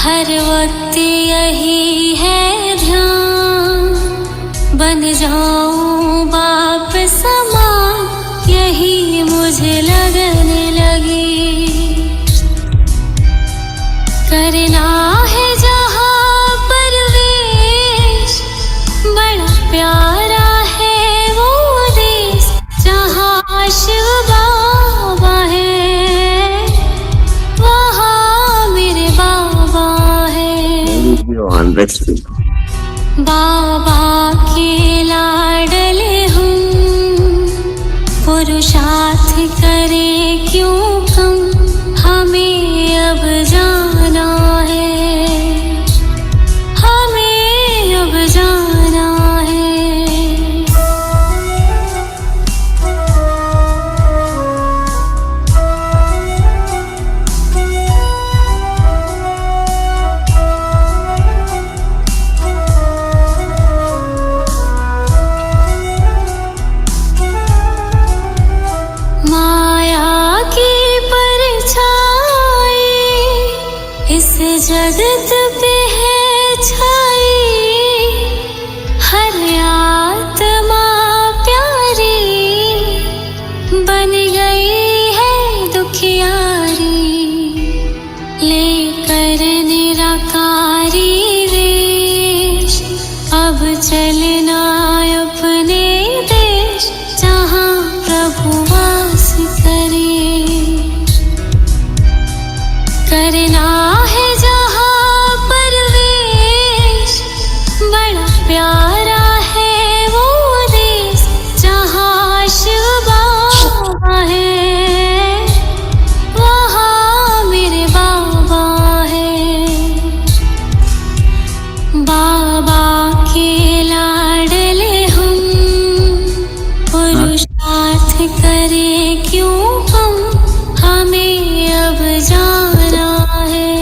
हर वक्त यही है ध्यान, बन जाऊं बाप समान, यही मुझे लगने लगी। करना है जहाँ परवेश, बड़ा प्यारा है वो देश, जहाँ शिव बाबा है, वहाँ मेरे बाबा है। बाबा के लाडले हूँ, पुरुषार्थ करे क्यों कम, हमें अब जाना है, हमें अब जाना है। माया की परछाई इस जगत पे है छाई, हर आत्मा प्यारी बन गई है दुखियारी, लेकर निराकारी वेश, अब चलना अपने देश, जहाँ प्रभु वास करे। करना है जहाँ परवेश, बड़ा प्यारा है वो देश, जहाँ शिव बाबा है, वहाँ मेरे बाबा है। बाबा के लाडले हम, पुरुषार्थ करे क्यों कम, हमें अब जाना है,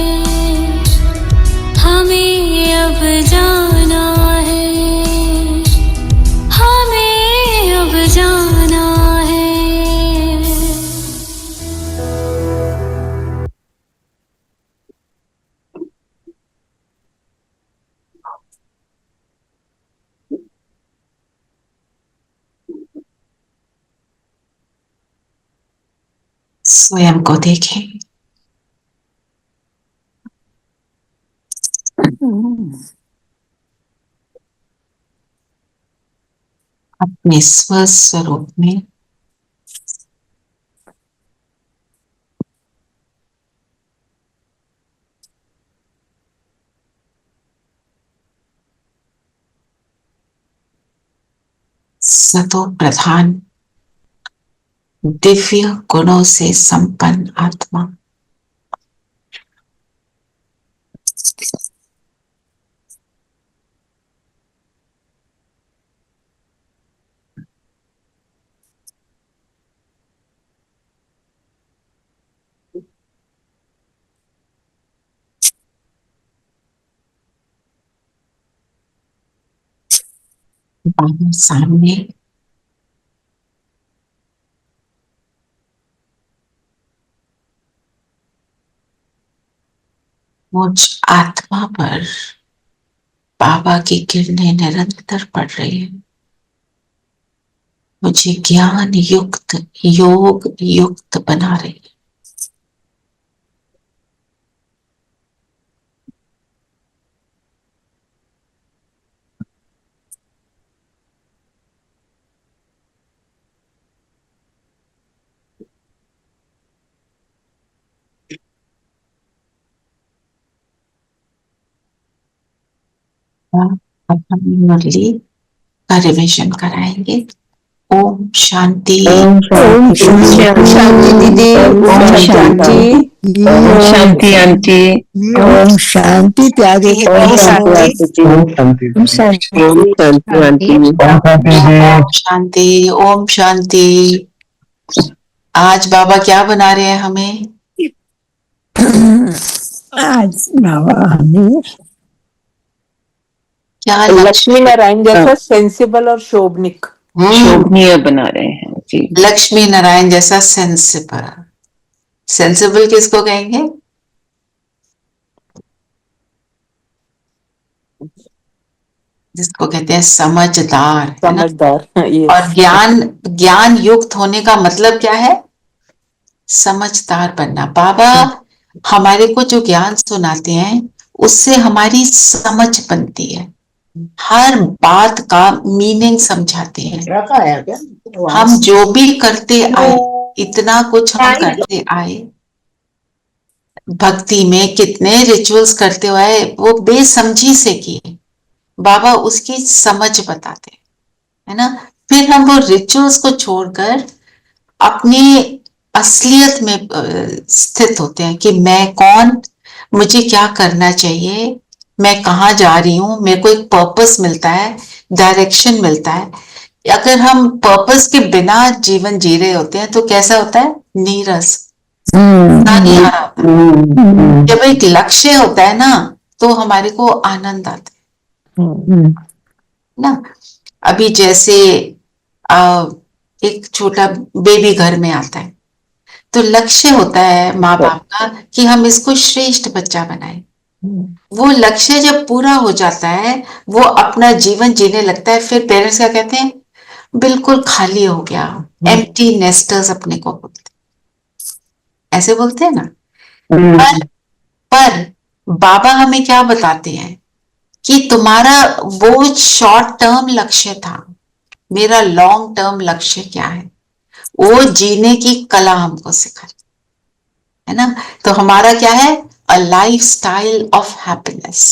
हमें अब जाना है, हमें अब जाना है। स्वयं को देखें। अपने स्वस्वरूप में सतो प्रधान दिव्य गुणों से संपन्न आत्मा, बाहर सामने मुझ आत्मा पर बाबा की किरणें निरंतर पड़ रही है, मुझे ज्ञान युक्त योग युक्त बना रही है। अब हम मुरली का रिविजन कराएंगे। ओम शांति। ओम शांति दीदी। ओम शांति। ओम शांति आंटी। ओम शांति त्यागी। ओम शांति। ओम शांति आंटी। ओम शांति। ओम शांति। आज बाबा क्या बना रहे हैं हमें? आज बाबा हमें क्या लक्ष्मी नारायण जैसा सेंसिबल और शोभनिक शोभनीय बना रहे हैं जी। लक्ष्मी नारायण जैसा सेंसिबल। सेंसिबल किसको कहेंगे? जिसको कहते हैं समझदार, है ना। समझदार, yes. और ज्ञान युक्त होने का मतलब क्या है? समझदार बनना। बाबा हमारे को जो ज्ञान सुनाते हैं उससे हमारी समझ बनती है, हर बात का मीनिंग समझाते हैं। हम जो भी करते आए, इतना कुछ हम करते आए, भक्ति में कितने रिचुअल्स करते हुए वो बेसमझी से किए, बाबा उसकी समझ बताते है ना। फिर हम वो रिचुअल्स को छोड़कर अपनी असलियत में स्थित होते हैं कि मैं कौन, मुझे क्या करना चाहिए, मैं कहाँ जा रही हूँ, मेरे को एक पर्पस मिलता है, डायरेक्शन मिलता है। अगर हम पर्पस के बिना जीवन जी रहे होते हैं तो कैसा होता है? नीरस, नहीं आ रहा होता। जब एक लक्ष्य होता है ना तो हमारे को आनंद आता है ना। अभी जैसे एक छोटा बेबी घर में आता है तो लक्ष्य होता है माँ बाप का कि हम इसको श्रेष्ठ बच्चा बनाए। वो लक्ष्य जब पूरा हो जाता है, वो अपना जीवन जीने लगता है, फिर पेरेंट्स क्या कहते हैं? बिल्कुल खाली हो गया, एम्प्टी नेस्टर्स अपने को बोलते, ऐसे बोलते हैं ना। पर बाबा हमें क्या बताते हैं कि तुम्हारा वो शॉर्ट टर्म लक्ष्य था, मेरा लॉन्ग टर्म लक्ष्य क्या है? वो जीने की कला हमको सिखा, है ना। तो हमारा क्या है? A life style of happiness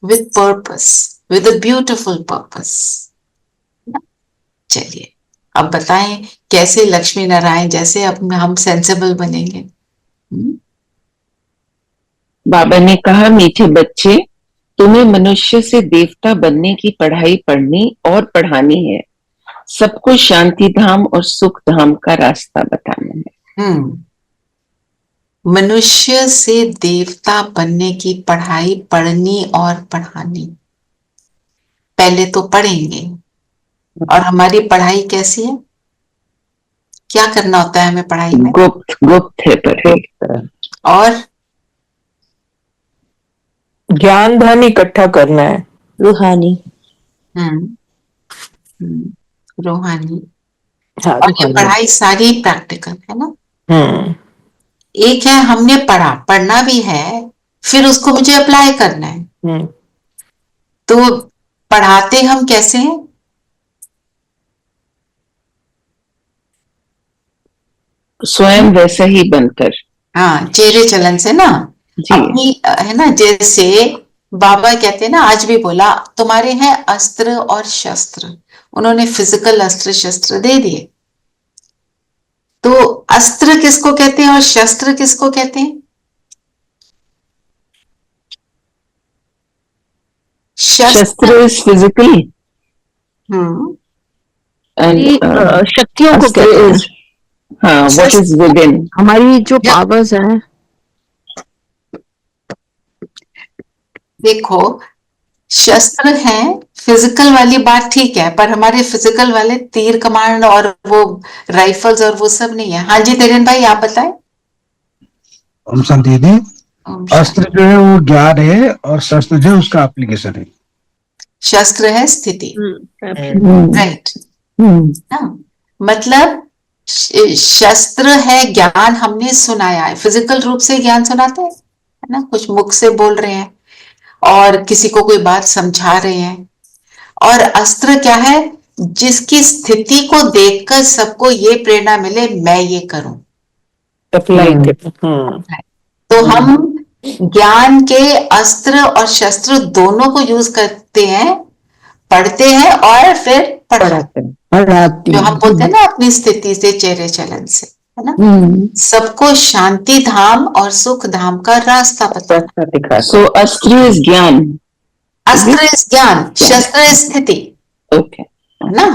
with purpose, with a beautiful purpose. चलिए अब बताएं कैसे लक्ष्मी नारायण जैसे अब हम सेंसिबल बनेंगे। बाबा ने कहा, मीठे बच्चे, तुम्हें मनुष्य से देवता बनने की पढ़ाई पढ़नी और पढ़ानी है, सबको शांति धाम और सुख धाम का रास्ता बताना है। मनुष्य से देवता बनने की पढ़ाई पढ़नी और पढ़ानी। पहले तो पढ़ेंगे, और हमारी पढ़ाई कैसी है? क्या करना होता है हमें पढ़ाई में? गुप्त है पढ़ाई। और ज्ञान धन इकट्ठा करना है, रूहानी। रूहानी। हाँ, और ये पढ़ाई सारी प्रैक्टिकल है ना। एक है हमने पढ़ना भी है, फिर उसको मुझे अप्लाई करना है। तो पढ़ाते हम कैसे हैं? स्वयं वैसा ही बनकर। हाँ, चेहरे चलन से ना, अपनी, है ना। जैसे बाबा कहते हैं ना, आज भी बोला, तुम्हारे हैं अस्त्र और शस्त्र। उन्होंने फिजिकल अस्त्र शस्त्र दे दिए। तो अस्त्र किसको कहते हैं और शस्त्र किसको कहते हैं? शस्त्र इज फिजिकल, शक्तियों को कहते हैं। हाँ, व्हाट इज विदिन, हमारी जो पावर्स हैं। देखो, शस्त्र हैं, फिजिकल वाली बात ठीक है, पर हमारे फिजिकल वाले तीर कमान और वो राइफल्स और वो सब नहीं है। हाँ जी तेरन भाई, आप बताएं। ओम शांति दीदी। अस्त्र जो है वो ज्ञान है और शस्त्र जो है उसका एप्लीकेशन है। शस्त्र है स्थिति, राइट। मतलब शस्त्र है ज्ञान, हमने सुनाया है, फिजिकल रूप से ज्ञान सुनाते हैं, है ना। कुछ मुख से बोल रहे हैं और किसी को कोई बात समझा रहे हैं। और अस्त्र क्या है? जिसकी स्थिति को देखकर सबको ये प्रेरणा मिले, मैं ये करूं। तो हम ज्ञान के अस्त्र और शस्त्र दोनों को यूज करते हैं, पढ़ते हैं और फिर पढ़ाते हैं। जो हम बोलते हैं ना, अपनी स्थिति से, चेहरे चलन से, है ना। सबको शांति धाम और सुख धाम का रास्ता बताना। सो अस्त्र इज ज्ञान, अस्त्र इज ज्ञान, शस्त्र इज स्थिति। ओके, है ना।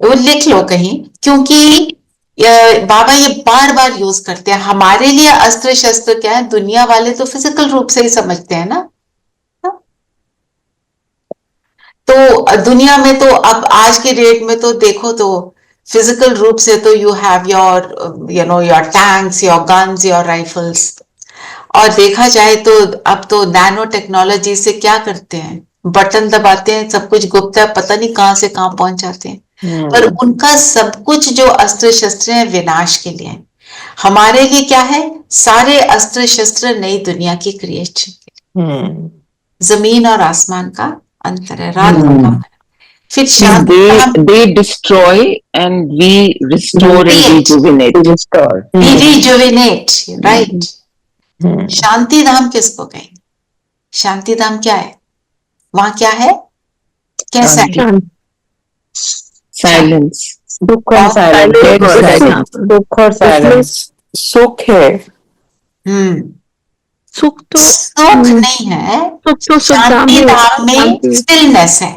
वो लिख लो कहीं, क्योंकि बाबा ये बार बार यूज करते हैं। हमारे लिए अस्त्र शस्त्र क्या है? दुनिया वाले तो फिजिकल रूप से ही समझते हैं ना। तो दुनिया में तो अब आज के डेट में तो देखो, तो फिजिकल रूप से तो you have your, your tanks, your guns, your rifles. और देखा जाए तो अब तो नैनो टेक्नोलॉजी से क्या करते हैं, बटन दबाते हैं, सब कुछ गुप्त है, पता नहीं कहां से कहां पहुंच जाते हैं। पर उनका सब कुछ जो अस्त्र शस्त्र है विनाश के लिए है। हमारे लिए क्या है, सारे अस्त्र शस्त्र नई दुनिया की क्रिएशन, जमीन और आसमान का अंतर है, रात और दिन। फिर they destroy and we restore and rejuvenate. we rejuvenate, right? शांति धाम किसको कहेंगे? शांति धाम क्या है? वहां क्या है, कैसा है? Silence. दुख और साइलेंस, दुख और साइलेंस, सुख है। सुख तो सुख नहीं है, सुख तो शांति धाम में स्टिलनेस है।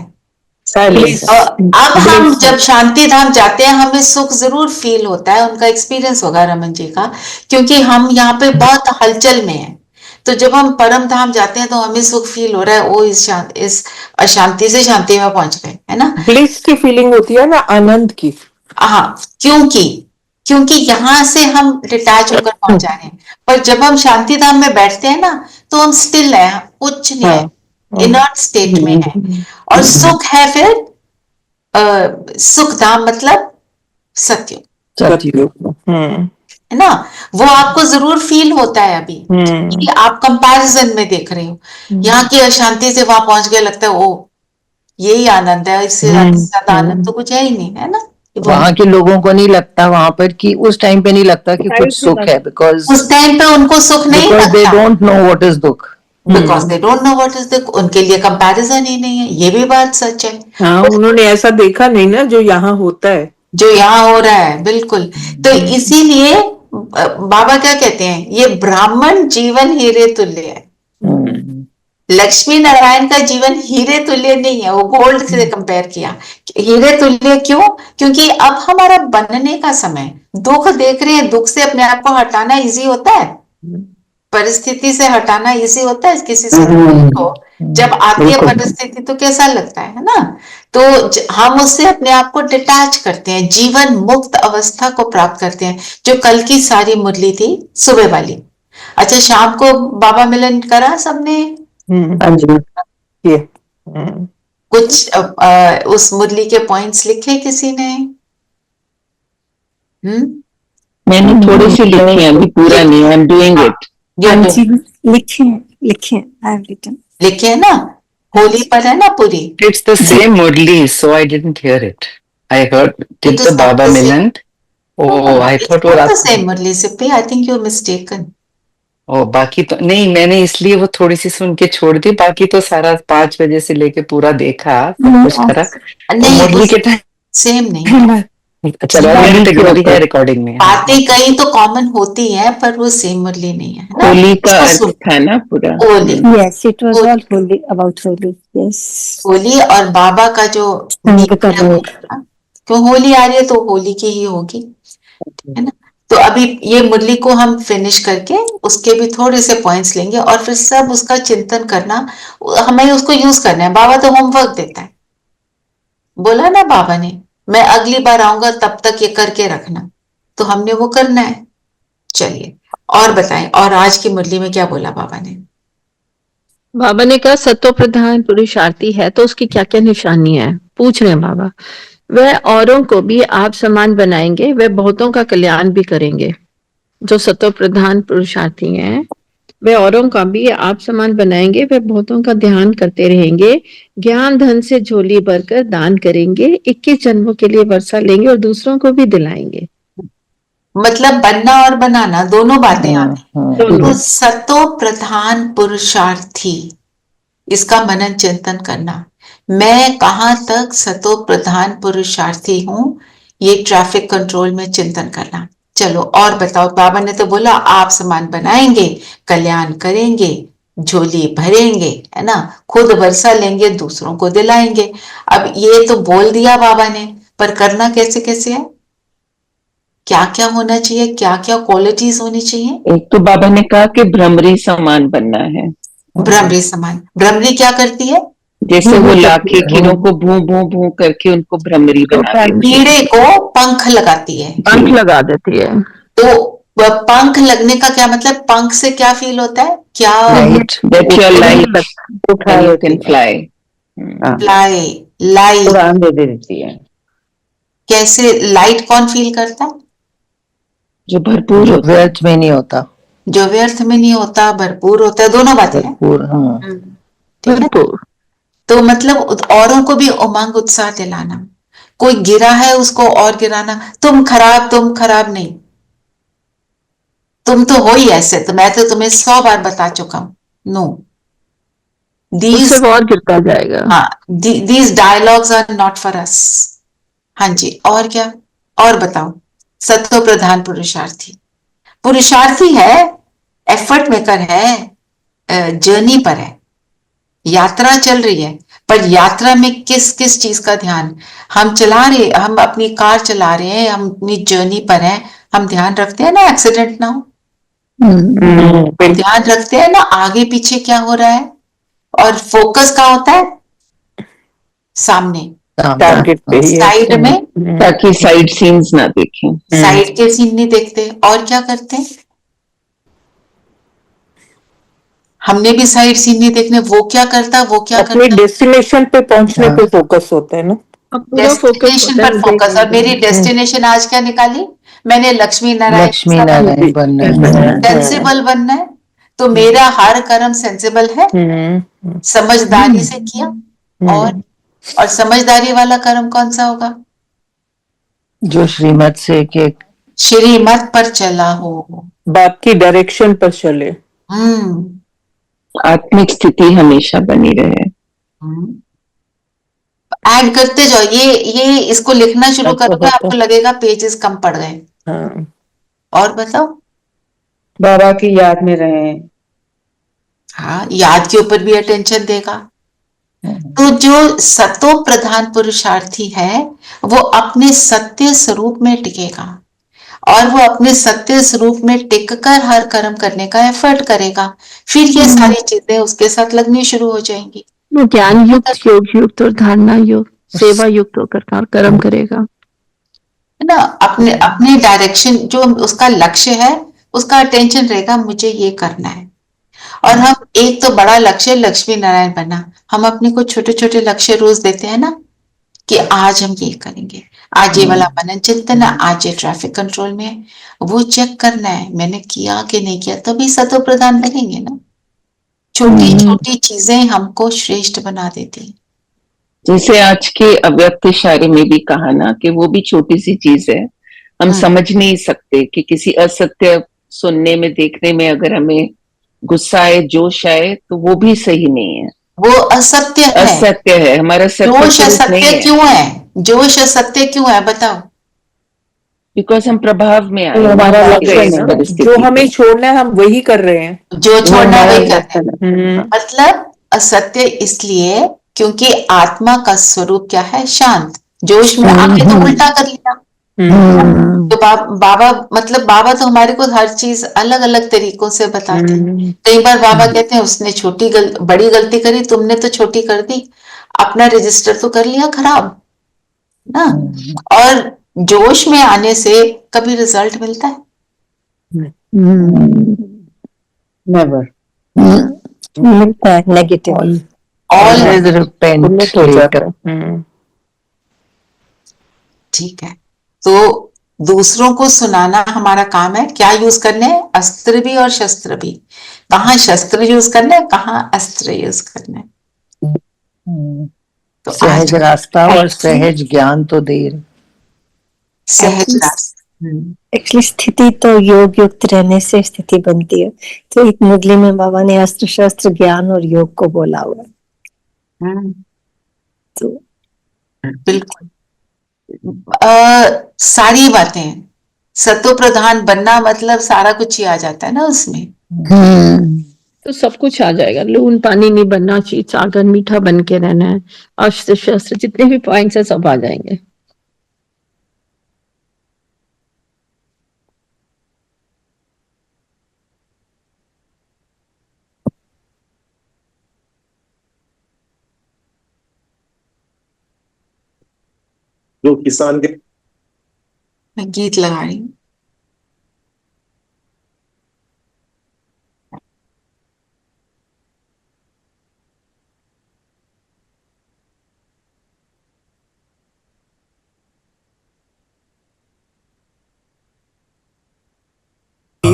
अब हम जब शांति धाम जाते हैं हमें सुख जरूर फील होता है, उनका एक्सपीरियंस होगा रमन जी का, क्योंकि हम यहाँ पे बहुत हलचल में हैं। तो जब हम परम धाम जाते हैं तो हमें सुख फील हो रहा है, ओ इस अशांति से शांति में पहुंच गए, है ना, ब्लिस की फीलिंग होती है ना, आनंद की। हाँ, क्योंकि यहाँ से हम डिटैच होकर पहुंच जा रहे हैं। पर जब हम शांति धाम में बैठते हैं ना तो हम स्टिल है, कुछ नहीं है, इनर्ट स्टेट में है। और सुख है फिर सुख धाम मतलब सत्य, है ना, वो आपको जरूर फील होता है। अभी कि आप कंपैरिजन में देख रहे हो, यहाँ की अशांति से वहां पहुंच गए, लगता है ओ यही आनंद है, इससे ज्यादा आनंद तो कुछ है ही नहीं, है ना। वहां के लोगों को नहीं लगता वहां पर कि उस टाइम पे नहीं लगता कि कुछ सुख है, बिकॉज उस टाइम पे उनको सुख नहीं लगता, they don't know what is दुख, because they don't know what is दुख, उनके लिए कंपैरिजन ही नहीं है। ये भी बात सच है। हाँ, उन्होंने ऐसा देखा नहीं ना जो यहाँ होता है, जो यहाँ हो रहा है, बिल्कुल। तो इसीलिए बाबा क्या कहते हैं, ये ब्राह्मण जीवन हीरे तुल्य है। लक्ष्मी नारायण का जीवन हीरे तुल्य नहीं है, वो गोल्ड से कंपेयर किया। हीरे तुल्य क्यों? क्योंकि अब हमारा बनने का समय, दुख देख रहे हैं, दुख से अपने आप को हटाना इजी होता है, परिस्थिति से हटाना इजी होता है किसी से को। जब आती है परिस्थिति तो कैसा लगता है ना, तो हम उससे अपने आप को डिटैच करते हैं, जीवन मुक्त अवस्था को प्राप्त करते हैं, जो कल की सारी मुरली थी सुबह वाली। अच्छा, शाम को बाबा मिलन करा सबने? कुछ उस मुरली के पॉइंट्स लिखे किसी ने? मैंने थोड़े से लिखे हैं, अभी पूरा नहीं, आई एम डूइंग इट। लिखे लिखे है ना, होली पर है ना पूरी। It's the same Murli, so I didn't hear it. I heard did the Baba Milan. Oh, I thought it was the same Murli Sippy. I think you're mistaken. Oh, बाकी तो नहीं, मैंने इसलिए वो थोड़ी सी सुन के छोड़ दी, बाकी तो सारा 5 बजे से लेके पूरा देखा, कुछ करा। मुरली के टाइम सेम नहीं। चलो है रिकॉर्डिंग में। बातें कई तो कॉमन होती है, पर वो सेम मुरली नहीं है। होली का अर्थ था ना पूरा। Holi, yes, it was all holy, about holy, yes. Holi और बाबा का जो क्यों होली आ रही है तो होली की ही होगी, है ना। तो अभी ये मुरली को हम फिनिश करके उसके भी थोड़े से पॉइंट्स लेंगे और फिर सब उसका चिंतन करना, हमें उसको यूज करना है। बाबा तो होमवर्क देता है, बोला ना बाबा ने, मैं अगली बार आऊंगा तब तक ये करके रखना, तो हमने वो करना है। चलिए और बताएं, और आज की मुरली में क्या बोला बाबा ने? बाबा ने कहा सत्व प्रधान पुरुषार्थी है तो उसकी क्या क्या निशानी है, पूछ रहे हैं बाबा। वह औरों को भी आप समान बनाएंगे, वह बहुतों का कल्याण भी करेंगे। जो सत्व प्रधान पुरुषार्थी हैं वे औरों का भी आप समान बनाएंगे, वे बहुतों का ध्यान करते रहेंगे, ज्ञान धन से झोली भरकर दान करेंगे, 21 जन्मों के लिए वर्षा लेंगे और दूसरों को भी दिलाएंगे। मतलब बनना और बनाना दोनों बातें आती हैं। तो सतो प्रधान पुरुषार्थी, इसका मनन चिंतन करना, मैं कहाँ तक सतो प्रधान पुरुषार्थी हूँ, ये ट्रैफिक कंट्रोल में चिंतन करना। चलो और बताओ, बाबा ने तो बोला आप समान बनाएंगे, कल्याण करेंगे, झोली भरेंगे, है ना, खुद वर्षा लेंगे, दूसरों को दिलाएंगे। अब ये तो बोल दिया बाबा ने, पर करना कैसे कैसे है, क्या क्या होना चाहिए, क्या क्या क्वालिटीज होनी चाहिए? एक तो बाबा ने कहा कि भ्रमरी समान बनना है। भ्रमरी समान, भ्रमरी क्या करती है? जैसे वो लाके कीड़ों को भू भू भू करके उनको भ्रमरी बनाती है। कीड़े को पंख लगाती है, पंख लगा देती है। तो वह पंख लगने का क्या मतलब, पंख से क्या फील होता है, क्या that your light उठा and you देती can है। fly. फ्लाई, लाइट, उड़ान दे देती है। कैसे लाइट कौन फील करता है, जो भरपूर होता है, व्यर्थ में नहीं होता, जो व्यर्थ में नहीं होता, भरपूर होता है, दोनों बातें हैं। भरपूर। हाँ, ठीक है, भरपूर। तो मतलब औरों को भी उमंग उत्साह दिलाना, कोई गिरा है उसको और गिराना, तुम खराब नहीं, तुम तो हो ही ऐसे, तो मैं तो तुम्हें 100 बार बता चुका हूं, नो, उससे दीज, वो और गिरता जाएगा। हाँ, these dialogues are not for us. हाँ जी, और क्या, और बताओ। सत्व प्रधान पुरुषार्थी, पुरुषार्थी है, एफर्ट मेकर है, जर्नी पर है, यात्रा चल रही है, पर यात्रा में किस किस चीज का ध्यान, हम अपनी कार चला रहे हैं, हम अपनी जर्नी पर हैं, हम ध्यान रखते हैं ना एक्सीडेंट ना हो, हम ध्यान रखते हैं ना आगे पीछे क्या हो रहा है, और फोकस कहाँ होता है, सामने, टारगेट पे ही है। साइड में, ताकि साइड सीन्स ना देखें। साइड के सीन नहीं देखते, और क्या करते हैं, हमने भी साइड सीन नहीं देखने, वो क्या करता, वो क्या अपने करता, डेस्टिनेशन पे पहुंचने पे फोकस होता है ना। अब पूरा फोकस डेस्टिनेशन होता है पर फोकस, और मेरी डेस्टिनेशन आज क्या निकाली, मैंने लक्ष्मी नारायण बनना है। सेंसिबल बनना है, तो मेरा हर कर्म सेंसिबल है, समझदारी से किया, और समझदारी वाला कर्म कौन सा होगा, जो श्रीमत से के श्रीमत पर चला हो। बाप की डायरेक्शन पर चले। आत्मिक स्थिति हमेशा बनी रहे। ऐड करते जाओ, ये इसको लिखना शुरू आपको करोगे, आपको लगेगा पेजेस कम पड़ गए। हाँ, और बताओ, बाबा की याद में रहे। हाँ, याद के ऊपर भी अटेंशन देगा। तो जो सतो प्रधान पुरुषार्थी है, वो अपने सत्य स्वरूप में टिकेगा, और वो अपने सत्य स्वरूप में टिककर हर कर्म करने का एफर्ट करेगा, फिर ये सारी चीजें उसके साथ लगनी शुरू हो जाएंगी। वो ज्ञान युक्त, योग युक्त और धारणा युक्त, सेवा युक्त होकर कर्म करेगा, है ना, अपने अपने डायरेक्शन, जो उसका लक्ष्य है, उसका अटेंशन रहेगा, मुझे ये करना है। और हम एक तो बड़ा लक्ष्य लक्ष्मी नारायण बनना, हम अपने को छोटे छोटे लक्ष्य रोज देते हैं ना, कि आज हम ये करेंगे, आज ये वाला मनन चिंतन है, आज ये ट्रैफिक कंट्रोल में है, वो चेक करना है मैंने किया कि नहीं किया, तभी सतो प्रधान बनेंगे ना। छोटी छोटी चीजें हमको श्रेष्ठ बना देती हैं। जैसे आज के अव्यक्त इशारे में भी कहा ना कि वो भी छोटी सी चीज है, हम समझ नहीं सकते कि किसी असत्य सुनने में देखने में अगर हमें गुस्सा आए, जोश आए, तो वो भी सही नहीं है, वो असत्य है, असत्य है, हमारा सत्य जोश स्वरूप नहीं असत्य है। क्यों है, जोश असत्य क्यों है, बताओ। बिकॉज हम प्रभाव में आए, हमारा हम आ लक्ष्य गए इस है, परिस्थिति जो हमें पे। छोड़ना है हम वही कर रहे हैं। जो छोड़ना है वही करना है। हम्म, मतलब असत्य इसलिए क्योंकि आत्मा का स्वरूप क्या है, शांत, जोश में आके तो उल्टा कर लिया। तो बाबा मतलब बाबा तो हमारे को हर चीज अलग अलग तरीकों से बताते हैं। कई बार बाबा कहते हैं उसने बड़ी गलती करी, तुमने तो छोटी कर दी, अपना रजिस्टर तो कर लिया खराब ना। और जोश में आने से कभी रिजल्ट मिलता है, नेवर। मिलता है नेगेटिव। ऑलवेज और रिपेंट लेटर। ठीक है, तो दूसरों को सुनाना हमारा काम है। क्या यूज करने हैं, अस्त्र भी और शस्त्र भी। कहाँ शस्त्र यूज करना है, कहाँ अस्त्र यूज करना है। तो सहज आज रास्ता और सहज ज्ञान तो देर। सहज रास्ता। एक्चुअली स्थिति तो योग युक्त रहने से स्थिति बनती है। तो एक मुरली में बाबा ने अस्त्र शस्त्र ज्ञान और योग को बोला हुआ है। तो बिल्कुल, सारी बातें, सतो प्रधान बनना मतलब सारा कुछ ही आ जाता है ना उसमें। तो सब कुछ आ जाएगा। लून पानी नहीं बनना चाहिए, सागर मीठा बन के रहना है, अस्त्र शस्त्र जितने भी पॉइंट्स है सब आ जाएंगे। जो किसान के मैं गीत लगा रही हूँ।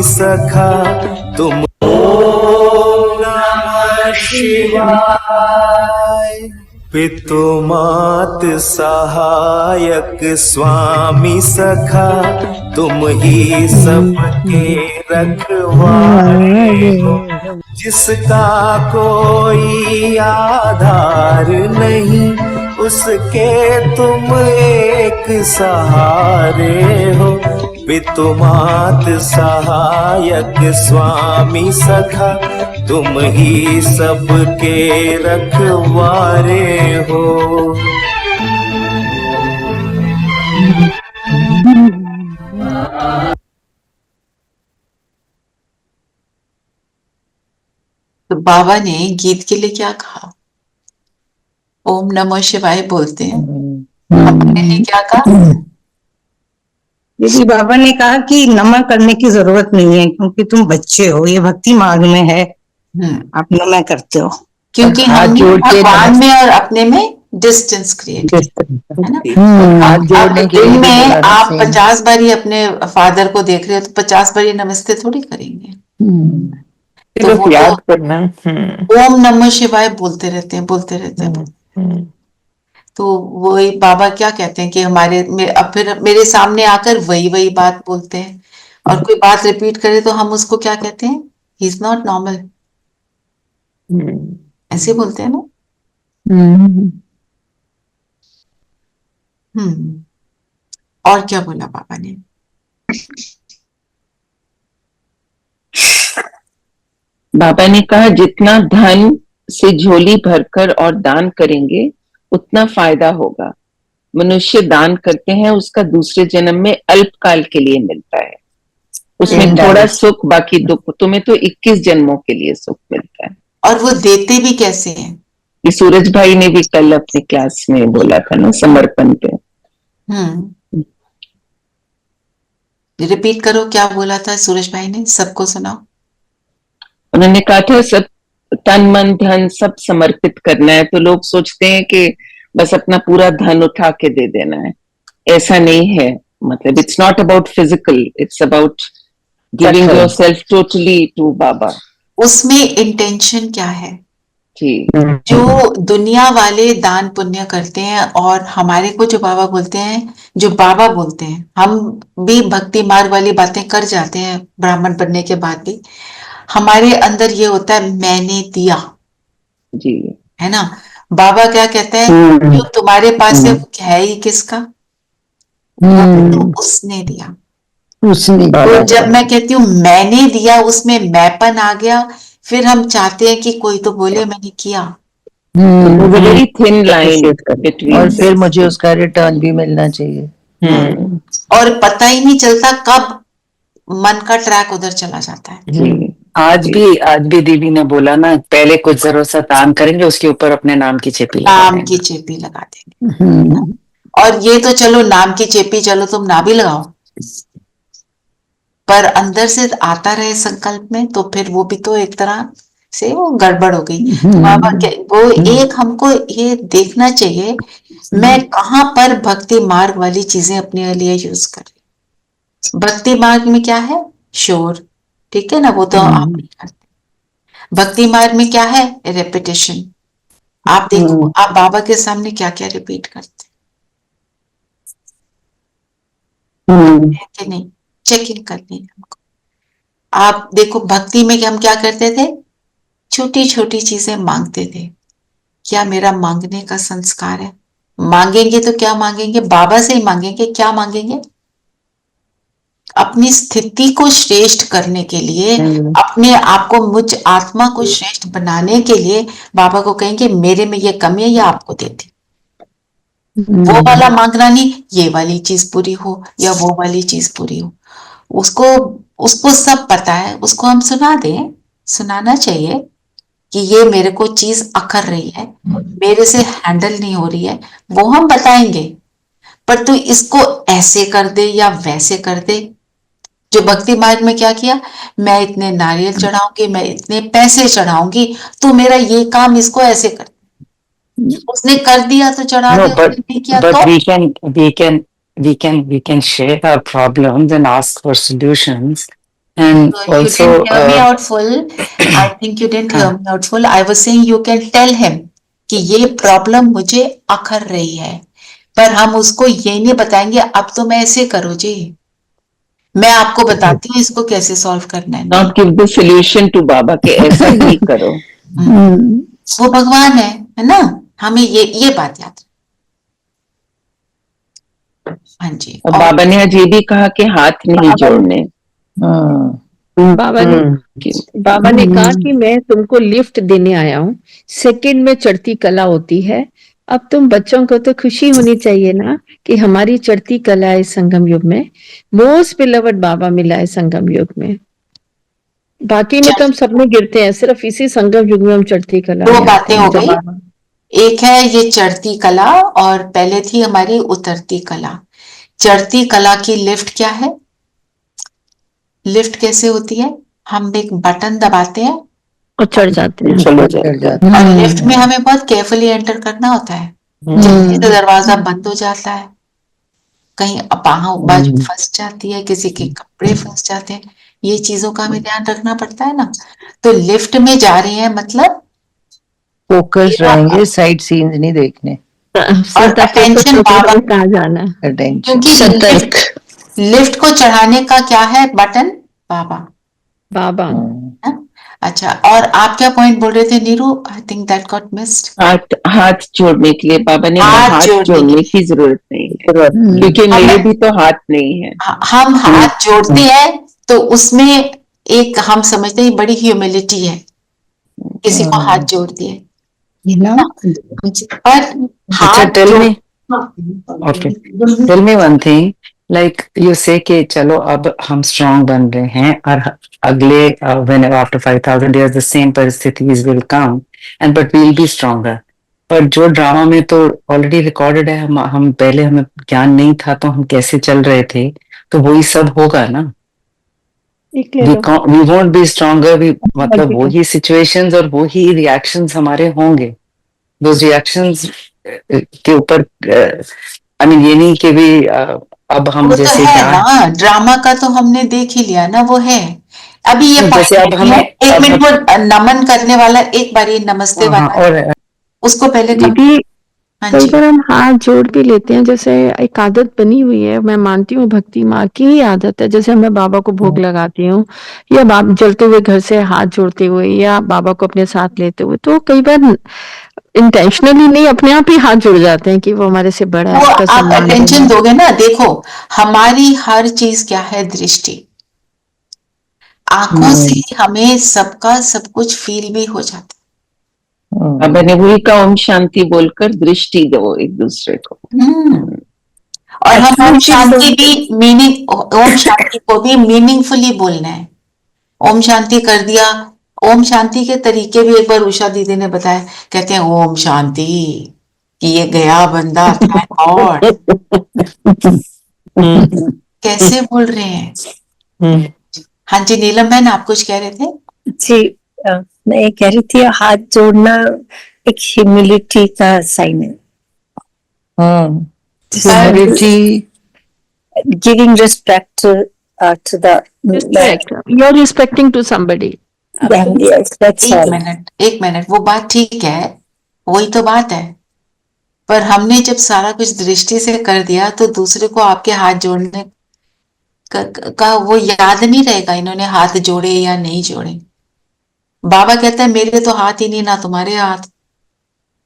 सखा तुम। ओम नमः शिवाय। पितु मात सहायक स्वामी सखा तुम ही सबके रखवारे हो। जिसका कोई आधार नहीं उसके तुम एक सहारे हो। पितु मात सहायक स्वामी सखा तुम ही सबके रखवारे हो। तो बाबा ने गीत के लिए क्या कहा? ओम नमः शिवाय बोलते हैं। अपने लिए क्या कहा? यदि बाबा ने कहा कि नमः करने की जरूरत नहीं है क्योंकि तुम बच्चे हो, ये भक्ति मार्ग में है, आप नमः करते हो। क्योंकि हम भगवान में और अपने में डिस्टेंस क्रिएट है ना। अब दिन में आप 50 बार ही अपने फादर को देख रहे हो तो 50 बार ही नमस्ते थोड़ी करेंगे। तो वो याद करना। ओम नमः शिवाय बोलते रहते हैं। तो वही बाबा क्या कहते हैं कि अब फिर मेरे सामने आकर वही बात बोलते हैं और कोई बात रिपीट करे तो हम उसको क्या कहते हैं? ही इज नॉट नॉर्मल, ऐसे बोलते हैं ना। और क्या बोला बाबा ने? बाबा ने कहा जितना धन से झोली भरकर और दान करेंगे उतना फायदा होगा। मनुष्य दान करते हैं उसका दूसरे जन्म में अल्पकाल के लिए मिलता है, उसमें थोड़ा सुख बाकी दुख। तुम्हें तो 21 जन्मों के लिए सुख मिलता है। और वो देते भी कैसे हैं? ये सूरज भाई ने भी कल अपने क्लास में बोला था ना, समर्पण पे। रिपीट करो, क्या बोला था सूरज भाई ने? सबको सुनाओ। उन्होंने कहा था सब तन मन धन सब समर्पित करना है। तो लोग सोचते हैं कि बस अपना पूरा धन उठा के दे देना है, ऐसा नहीं है। मतलब it's not about physical, it's about giving yourself totally to बाबा। उसमें इंटेंशन क्या है? जी, जो दुनिया वाले दान पुण्य करते हैं और हमारे को जो बाबा बोलते हैं, जो बाबा बोलते हैं, हम भी भक्ति मार्ग वाली बातें कर जाते हैं ब्राह्मण बनने के बाद भी। हमारे अंदर ये होता है मैंने दिया, जी, है ना। बाबा क्या कहते हैं? जो तुम्हारे पास है वो है ही किसका? तो उसने दिया। तो जब मैं कहती हूँ मैंने दिया, उसमें मैंपन आ गया, फिर हम चाहते हैं कि कोई तो बोले मैंने किया। वेरी थिन लाइन बिटवीन, और फिर मुझे उसका रिटर्न भी मिलना चाहिए। और पता ही नहीं चलता कब मन का ट्रैक उधर चला जाता है। आज भी दीदी ने बोला ना, पहले कुछ जरूरत सा दान करेंगे, उसके ऊपर अपने नाम की चेपी लगा देंगे। और ये तो चलो नाम की चेपी, चलो तुम ना भी लगाओ, पर अंदर से आता रहे संकल्प में, तो फिर वो भी तो एक तरह से वो गड़बड़ हो गई। बाबा वो एक हमको ये देखना चाहिए मैं कहाँ पर भक्ति मार्ग वाली चीजें अपने लिए यूज कर रही। भक्ति मार्ग में क्या है? शोर, ठीक है ना, वो तो आप नहीं करते। भक्ति मार्ग में क्या है? रेपिटेशन। आप देखो आप बाबा के सामने क्या क्या रिपीट करते हैं कि नहीं, चेकिंग करनी है हमको। आप देखो भक्ति में हम क्या करते थे? छोटी छोटी चीजें मांगते थे। क्या मेरा मांगने का संस्कार है? मांगेंगे तो क्या मांगेंगे? बाबा से ही मांगेंगे। क्या मांगेंगे? अपनी स्थिति को श्रेष्ठ करने के लिए, अपने आप को, मुझ आत्मा को श्रेष्ठ बनाने के लिए बाबा को कहेंगे मेरे में ये कमी है, या आपको देते। वो वाला मांगना नहीं, ये वाली चीज पूरी हो या वो वाली चीज पूरी हो। उसको सब पता है, उसको हम सुना दें, सुनाना चाहिए कि ये मेरे को चीज अखर रही है, मेरे से हैंडल नहीं हो रही है, वो हम बताएंगे। पर तू इसको ऐसे कर दे या वैसे कर दे। जो भक्ति मार्ग में क्या किया? मैं इतने नारियल चढ़ाऊंगी, मैं इतने पैसे चढ़ाऊंगी, तू मेरा ये काम इसको ऐसे कर। उसने कर दिया तो चढ़ा दिया, नहीं किया तो we can share our problems and ask for solutions, And You also, didn't hear me out full. I think you didn't hear हाँ, me out full. I was saying you can tell him कि ये problem मुझे अखर रही है, पर हम उसको ये नहीं बताएंगे अब तुम ऐसे करो जी, मैं आपको बताती हूँ इसको कैसे सॉल्व करना है। Not give the solution to बाबा के ऐसा ही करो। वो भगवान है ना, हमें ये बात याद रखना। हाँ जी। और बाबा ने आज ये भी कहा कि हाथ नहीं जोड़ने। बाबा ने कहा कि मैं तुमको लिफ्ट देने आया हूँ, सेकंड में चढ़ती कला होती है। अब तुम बच्चों को तो खुशी होनी चाहिए ना कि हमारी चढ़ती कला है संगम युग में। मोस्ट बिलवड बाबा मिला है संगम युग में, बाकी में तो हम सब में गिरते हैं, सिर्फ इसी संगम युग में हम चढ़ती कला। दो बातें हो गई, एक है ये चढ़ती कला और पहले थी हमारी उतरती कला। चढ़ती कला की लिफ्ट क्या है? लिफ्ट कैसे होती है? हम एक बटन दबाते हैं और चढ़ जाते हैं। और लिफ्ट में हमें बहुत केयरफुली एंटर करना होता है। जल्दी से दरवाजा बंद हो जाता है, कहीं बाजू फंस जाती है, किसी के कपड़े फंस जाते हैं, ये चीजों का हमें ध्यान रखना पड़ता है ना। तो लिफ्ट में जा रहे हैं मतलब फोकस रहेंगे, साइड सीन्स नहीं देखने, और अटेंशन बाबा कहाँ जाना है, अटेंशन, क्योंकि लिफ्ट को चढ़ाने का क्या है बटन? बाबा। बाबा। अच्छा, और आप क्या पॉइंट बोल रहे थे Neeru? I think that got missed. हाथ जोड़ने के लिए बाबा ने हाथ जोड़ने की जरूरत नहीं है, क्योंकि मेरे भी तो हाथ नहीं है। हम हाथ जोड़ते हैं तो उसमें एक हम समझते हैं बड़ी ह्यूमिलिटी है, किसी को हाथ जोड़ दिए पर हाथ tell me one thing, like you say कि चलो अब हम स्ट्रांग बन रहे हैं और अगले when after 5000 years the same परिस्थितिज will come and but we will be stronger. पर जो ड्रामा में तो ऑलरेडी रिकॉर्डेड है, हम पहले हमें ज्ञान नहीं था तो हम कैसे चल रहे थे, तो वही सब होगा ना। वी वोंट बी स्ट्रॉन्गर, मतलब वही सिचुएशंस और वही रिएक्शंस हमारे होंगे। those reactions के ऊपर आई मीन ये नहीं कि भी अब हम वो जैसे तो है क्या ना, ड्रामा का तो हमने देख ही लिया ना, वो है। अभी ये जैसे अब हमें एक मिनट वो नमन करने वाला एक बार ये नमस्ते वाला और उसको पहले दीदी कई बार हम हाथ जोड़ भी लेते हैं, जैसे एक आदत बनी हुई है, मैं मानती हूँ भक्ति माँ की ही आदत है। जैसे मैं बाबा को भोग लगाती हूँ या बाबा चलते हुए घर से हाथ जोड़ते हुए या बाबा को अपने साथ लेते हुए, तो कई बार इंटेंशनली नहीं अपने आप ही हाथ जुड़ जाते हैं कि वो हमारे से बड़ा है, उसका आप सम्मान अटेंशन दोगे ना। देखो हमारी हर चीज क्या है? दृष्टि। आंखों से हमें सबका सब कुछ फील भी हो जाता है। बाबा ने वही का ओम शांति बोलकर दृष्टि दो एक दूसरे को। और हम ओम शांति भी मीनिंग, ओम शांति को भी मीनिंगफुली बोलना है। ओम शांति कर दिया, ओम शांति के तरीके भी एक बार उषा दीदी ने बताया, कहते हैं ओम शांति कि ये गया बंदा और कैसे बोल रहे हैं। हाँ जी नीलम बहन, आप कुछ कह रहे थे? जी मैं ये कह रही थी, हाथ जोड़ना एक ह्यूमिलिटी का साइन है। Humility, giving respect to the respect. You're respecting to somebody. yes, that's all. एक मिनट, वो बात ठीक है, वही तो बात है। पर हमने जब सारा कुछ दृष्टि से कर दिया तो दूसरे को आपके हाथ जोड़ने का वो याद नहीं रहेगा इन्होंने हाथ जोड़े या नहीं जोड़े। बाबा कहता है मेरे तो हाथ ही नहीं, ना तुम्हारे हाथ।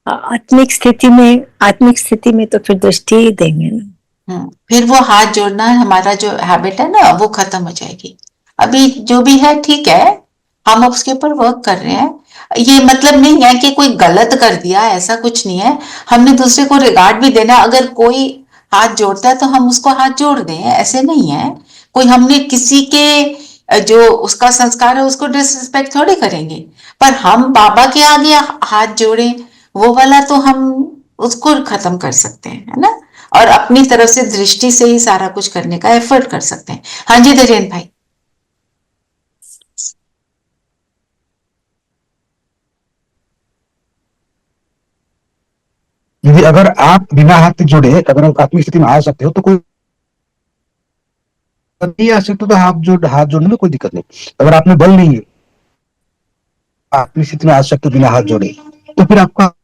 आत्मिक स्थिति में तो फिर दृष्टि ही देंगे ना। फिर वो हाथ जोड़ना हमारा जो हैबिट है ना वो खत्म हो जाएगी। अभी जो भी है ठीक है, हम उसके ऊपर वर्क कर रहे हैं। ये मतलब नहीं है कि कोई गलत कर दिया, ऐसा कुछ नहीं है। हमने दूसरे को रिगार्ड भी देना, अगर कोई हाथ जोड़ता है तो हम उसको हाथ जोड़ दें, ऐसे नहीं है। कोई हमने किसी के जो उसका संस्कार है उसको डिसरिस्पेक्ट थोड़ी करेंगे, पर हम बाबा के आगे हाथ जोड़े वो वाला तो हम उसको खत्म कर सकते हैं, है ना। और अपनी तरफ से दृष्टि से ही सारा कुछ करने का एफर्ट कर सकते हैं। हाँ जी धीरेन भाई। यदि अगर आप बिना हाथ जोड़े अगर आप आत्मिक स्थिति में आ सकते हो तो कोई नहीं आ सकते तो हाथ जोड़ने में कोई दिक्कत नहीं। अगर आपने बल नहीं है, आप इस स्थिति में आ सकते बिना हाथ जोड़े, तो फिर आपका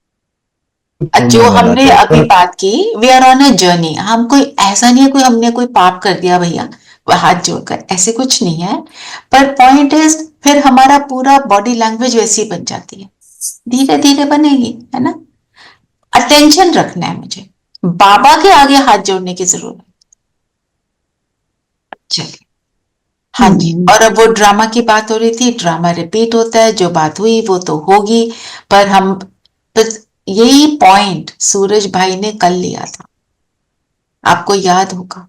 जो हमने अभी बात की, we are on a journey. हम कोई ऐसा नहीं है कोई हमने कोई पाप कर दिया भैया हाथ जोड़कर, ऐसे कुछ नहीं है। पर पॉइंट इज फिर हमारा पूरा बॉडी लैंग्वेज वैसी बन जाती है, धीरे धीरे बनेगी, है ना। अटेंशन रखना है मुझे, बाबा के आगे हाथ जोड़ने की जरूरत है। चलिए, हाँ जी। और अब वो ड्रामा की बात हो रही थी, ड्रामा रिपीट होता है, जो बात हुई वो तो होगी। पर हम बस यही पॉइंट सूरज भाई ने कल लिया था, आपको याद होगा,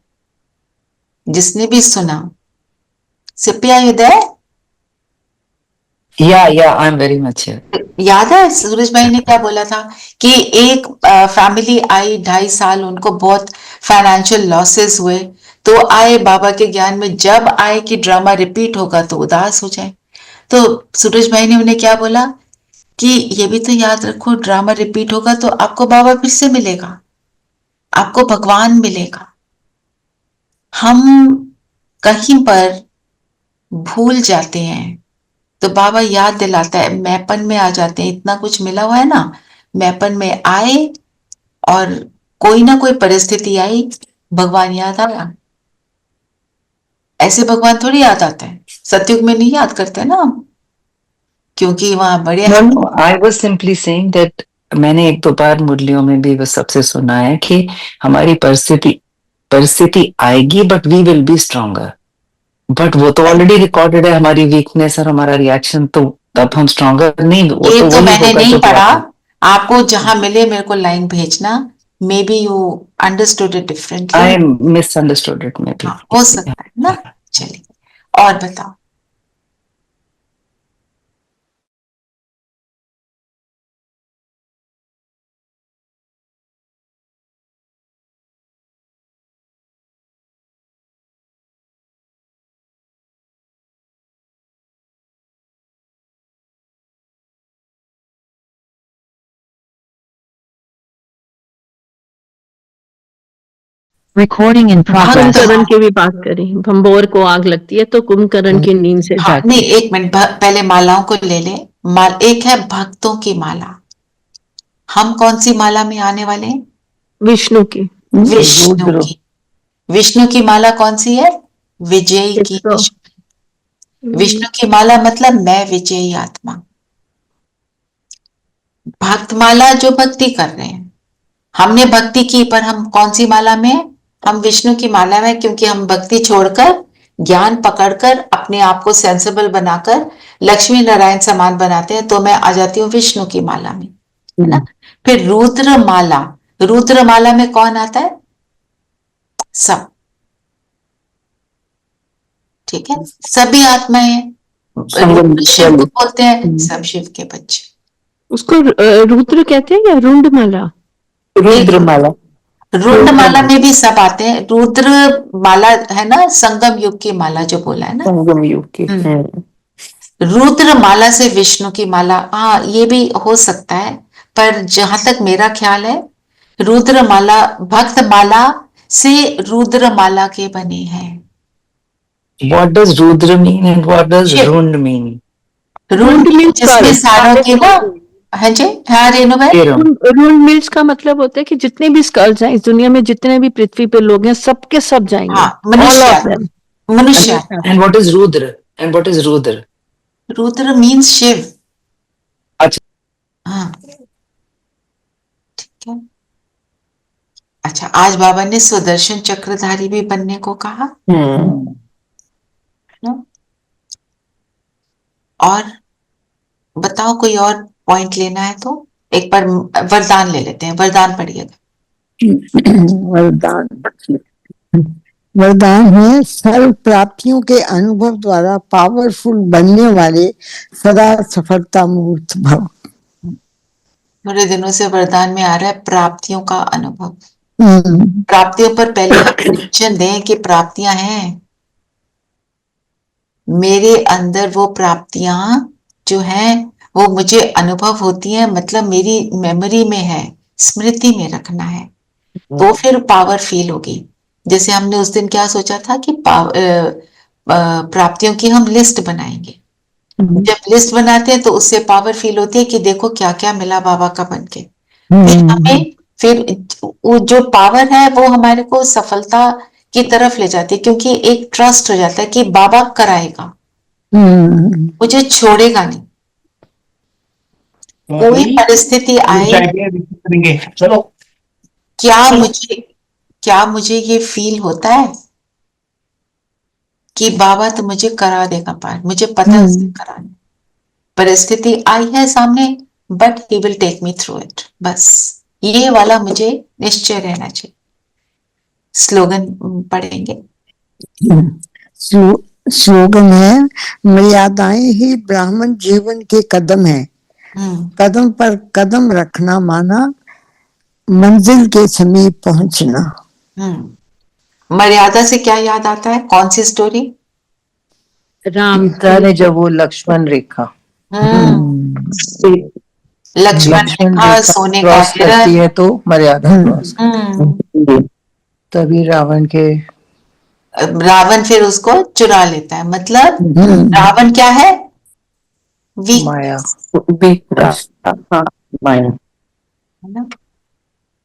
जिसने भी सुना। सिपिया युदय, Yeah, I'm very much here. याद है सूरज भाई ने क्या बोला था कि एक फैमिली आई, 2.5 साल उनको बहुत फाइनेंशियल लॉसेस हुए, तो आए बाबा के ज्ञान में, जब आए कि ड्रामा रिपीट होगा तो उदास हो जाए। तो सूरज भाई ने उन्हें क्या बोला कि ये भी तो याद रखो, ड्रामा रिपीट होगा तो आपको बाबा फिर से मिलेगा, आपको भगवान मिलेगा। हम कहीं पर भूल जाते हैं तो बाबा याद दिलाता है, मैपन में आ जाते हैं, इतना कुछ मिला हुआ है ना, मैपन में आए और कोई ना कोई परिस्थिति आई, भगवान याद आया। ऐसे भगवान थोड़ी याद आता है, सतयुग में नहीं याद करते ना हम, क्योंकि वहां बड़े No, I was simply saying that मैंने एक दो बार मुरलियों में भी वो सबसे सुना है कि हमारी परिस्थिति आएगी but we will be stronger. But वो तो ऑलरेडी रिकॉर्डेड है, हमारी वीकनेस और हमारा रिएक्शन, तो तब हम स्ट्रॉन्गर नहीं, वो ये तो मैंने होगा नहीं जो पढ़ा, बात है। आपको जहां मिले मेरे को लाइन भेजना। May be you understood it differently. I misunderstood it maybe. हाँ, हो सकता है ना। चलिए, और बताओ। Recording in progress. कुंभकर्ण की भी बात करी, भंबोर को आग लगती है तो कुंभकर्ण की नींद से हाँ, जागती नहीं, है। एक मिनट, पहले मालाओं को ले ले। एक है भक्तों की माला, हम कौन सी माला में आने वाले हैं? विष्णु की। विष्णु की। विष्णु की माला कौन सी है? विजयी की। विष्णु की माला मतलब मैं विजयी आत्मा। भक्त माला जो भक्ति कर रहे हैं, हमने भक्ति की, पर हम कौन सी माला में? हम विष्णु की माला में, क्योंकि हम भक्ति छोड़कर ज्ञान पकड़कर अपने आप को सेंसिबल बनाकर लक्ष्मी नारायण समान बनाते हैं, तो मैं आ जाती हूँ विष्णु की माला में, है ना। फिर रुद्र माला, रुद्र माला में कौन आता है? सब, ठीक है, सभी आत्माएं। शिव को बोलते हैं, सब शिव के बच्चे। उसको रुद्र कहते हैं या रुंडमाला? रुद्रमाला। रुद्रमाला में भी सब आते हैं। रुद्र माला है ना, संगम युग की माला जो बोला है ना, संगम युग की। रुद्र माला से विष्णु की माला, हाँ ये भी हो सकता है, पर जहां तक मेरा ख्याल है, रुद्र माला भक्त माला से रुद्र माला के बने हैं। What does Rudra mean and what does Rund mean? रुंड जिसमें सारों के ना, हाँ जी, हाँ रेणु भाई, रूल मिल्स का मतलब होता है कि जितने भी स्कल्स हैं इस दुनिया में, जितने भी पृथ्वी पे लोग हैं, सबके सब जाएंगे। हाँ, मनुष्य, मनुष्य। And what is Rudra? And what is Rudra? Rudra means Shiv. अच्छा, हाँ, ठीक है। अच्छा, आज बाबा ने सुदर्शन चक्रधारी भी बनने को कहा। और बताओ, कोई और पॉइंट लेना है तो एक बार वरदान ले लेते हैं। वरदान पढ़िएगा। वरदान है, सर्व प्राप्तियों के अनुभव द्वारा पावरफुल बनने वाले सदा सफलता मूर्त भव। थोड़े दिनों से वरदान में आ रहा है प्राप्तियों का अनुभव। प्राप्तियों पर पहले अटेंशन दें कि प्राप्तियां हैं मेरे अंदर, वो प्राप्तियां जो हैं वो मुझे अनुभव होती हैं, मतलब मेरी मेमोरी में है, स्मृति में रखना है, वो फिर पावर फील होगी। जैसे हमने उस दिन क्या सोचा था कि प्राप्तियों की हम लिस्ट बनाएंगे। जब लिस्ट बनाते हैं तो उससे पावर फील होती है कि देखो क्या क्या मिला बाबा का बन के। फिर वो जो पावर है वो हमारे को सफलता की तरफ ले जाती है, क्योंकि एक ट्रस्ट हो जाता है कि बाबा कराएगा, मुझे छोड़ेगा नहीं। कोई परिस्थिति आए, चलो क्या मुझे ये फील होता है कि बाबा तो मुझे करा देगा पार, मुझे पता है उसने कराने। परिस्थिति आई है सामने, but he will take me through it. बस ये वाला मुझे निश्चय रहना चाहिए। स्लोगन पढ़ेंगे। स्लोगन है, मर्यादाएं ही ब्राह्मण जीवन के कदम है, कदम पर कदम रखना माना मंजिल के समीप पहुंचना। मर्यादा से क्या याद आता है? कौन सी स्टोरी? राम ने जब वो लक्ष्मण रेखा लक्ष्मण रेखा सोने का क्रॉस करती है तो मर्यादा क्रॉस, तभी रावण फिर उसको चुरा लेता है। मतलब रावण क्या है? माया। माया है ना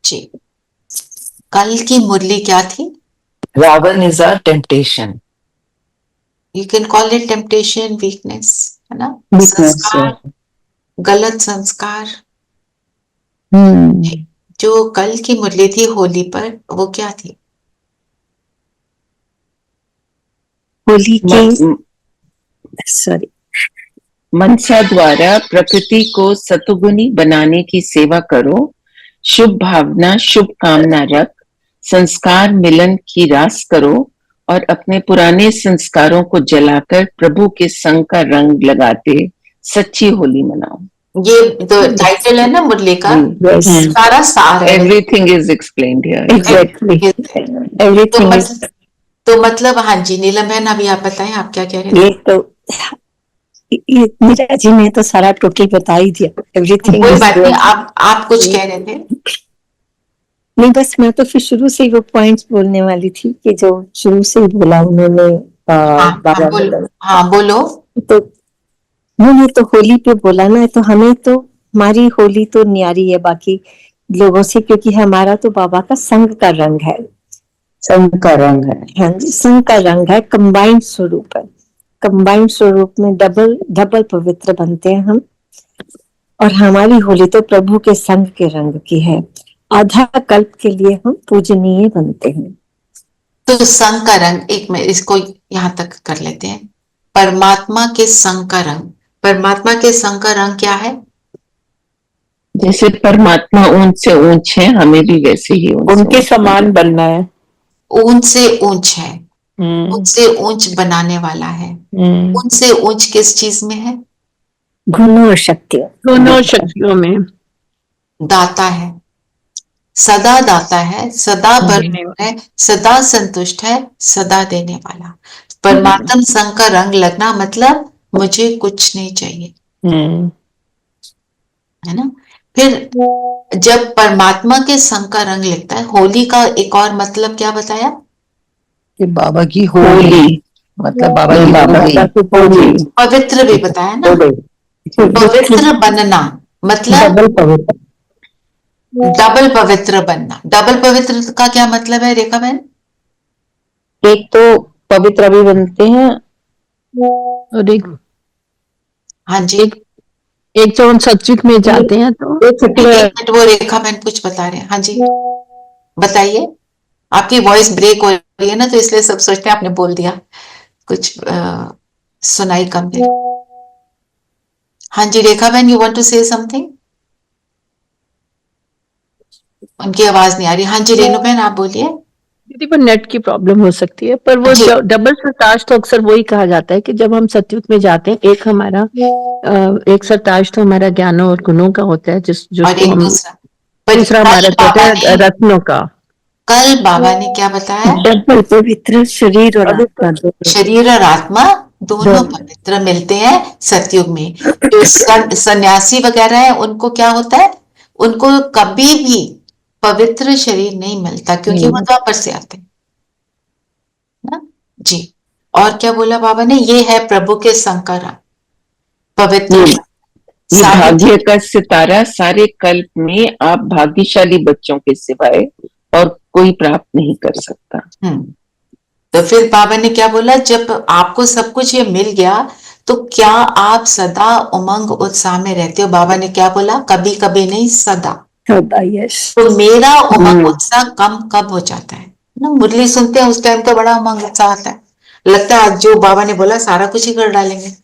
जी। कल की मुरली क्या थी? Ravan is a temptation. You can call it temptation, weakness, है ना? संस्कार, गलत संस्कार। जो कल की मुरली थी होली पर, वो क्या थी? होली की सॉरी मनसा द्वारा प्रकृति को सतुगुनी बनाने की सेवा करो, शुभ भावना शुभ कामना रख, संस्कार मिलन की रास करो और अपने पुराने संस्कारों को जलाकर प्रभु के संग का रंग लगाते सच्ची होली मनाओ। ये तो टाइटल है ना मुरली का। सारा सार है। Everything is explained here. Exactly everything is. तो मतलब हाँ जी, नीलम बहन अभी आप बताएं, आप क्या कह रहे थे? ये तो मीरा जी ने तो सारा टोटल बता ही दिया। एवरीथिंग। कोई बात नहीं, आप कुछ कह रहे थे? नहीं, बस मैं तो फिर शुरू से ही वो पॉइंट्स बोलने वाली थी कि जो शुरू से ही बोला उन्होंने। हाँ बोलो। तो उन्होंने तो होली पे बोला ना, तो हमें तो हमारी होली तो न्यारी है बाकी लोगों से, क्योंकि हमारा तो बाबा का संग का रंग है। संग का रंग है। हाँ जी, संग का रंग है, कंबाइंड स्वरूप है। कंबाइंड स्वरूप में डबल पवित्र बनते हैं हम। और हमारी होली तो प्रभु के संग के रंग की है। आधा कल्प के लिए हम पूजनीय बनते हैं। तो संग का रंग, एक में इसको यहाँ तक कर लेते हैं। परमात्मा के संग का रंग, परमात्मा के संग का रंग क्या है? जैसे परमात्मा ऊंच से ऊंच है, हमें भी वैसे ही उनके समान बनना है। ऊंच से ऊंच है, ऊंच से ऊंच बनाने वाला है। ऊंच से ऊंच किस चीज में है? गुणों और शक्तियों, दोनों शक्तियों में। दाता है, सदा दाता है, सदा भरपूर है, सदा संतुष्ट है, सदा देने वाला। परमात्मा संग का रंग लगना मतलब मुझे कुछ नहीं चाहिए, है ना? फिर जब परमात्मा के संग का रंग लगता है, होली का एक और मतलब क्या बताया? कि बाबा की होली, मतलब बाबा की होली। पवित्र भी बताया ना। पवित्र बनना मतलब डबल पवित्र बनना। डबल पवित्र का क्या मतलब है रेखा बहन? एक तो पवित्र भी बनते हैं और एक, हाँ जी, एक जो हम सत्युग में जाते हैं तो एक मिनट, वो रेखा बहन कुछ बता रहे हैं। हाँ जी बताइए। आपकी वॉइस ब्रेक हो रही है ना, तो इसलिए सब सोचते हैं आपने बोल दिया, कुछ सुनाई कम है। हाँ जी रेखा बहन, you want to say something? उनकी आवाज नहीं आ रही। हाँ जी रेणु बहन आप बोलिए। दीदी पर नेट की प्रॉब्लम हो सकती है, पर वो डबल सरताज तो अक्सर वही कहा जाता है कि जब हम सतयुग में जाते हैं, एक हमारा एक सरताज तो हमारा ज्ञानों और गुणों का होता है, दूसरा हमारा होता है रत्नों का। कल बाबा ने क्या बताया? डबल पवित्र शरीर और आत्मा, शरीर और आत्मा दोनों पवित्र मिलते हैं सतयुग में। जो सन्यासी वगैरह है उनको क्या होता है? उनको कभी भी पवित्र शरीर नहीं मिलता, क्योंकि वो द्वापर से आते हैं। ना जी। और क्या बोला बाबा ने, ये है प्रभु के संकर पवित्र ये भाग्य का सितारा सारे कल्प में आप भाग्यशाली बच्चों के सिवाय और कोई प्राप्त नहीं कर सकता। तो फिर बाबा ने क्या बोला, जब आपको सब कुछ ये मिल गया तो क्या आप सदा उमंग उत्साह में रहते हो? बाबा ने क्या बोला, कभी कभी नहीं, सदा। यस। तो मेरा उमंग उत्साह कम कब हो जाता है ना, मुरली सुनते हैं उस टाइम तो बड़ा उमंग उत्साह आता है, लगता है आज जो बाबा ने बोला सारा कुछ ही कर डालेंगे।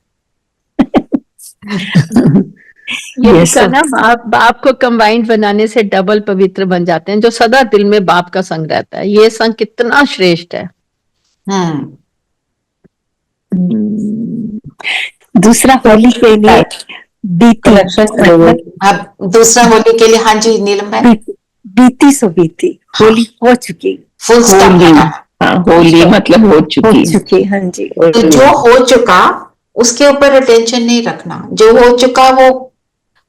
ये लिखा ना, बाप को कंबाइंड बनाने से डबल पवित्र बन जाते हैं, जो सदा दिल में बाप का संग रहता है। ये संग कितना श्रेष्ठ है। दूसरा होली के लिए बीती, दूसरा होली के लिए, हाँ जी नीलम, बीती सो बीती, होली हो चुकी, फुल स्टॉप। होली मतलब हो चुकी। हाँ जी। तो जो हो चुका उसके ऊपर अटेंशन नहीं रखना, जो हो चुका वो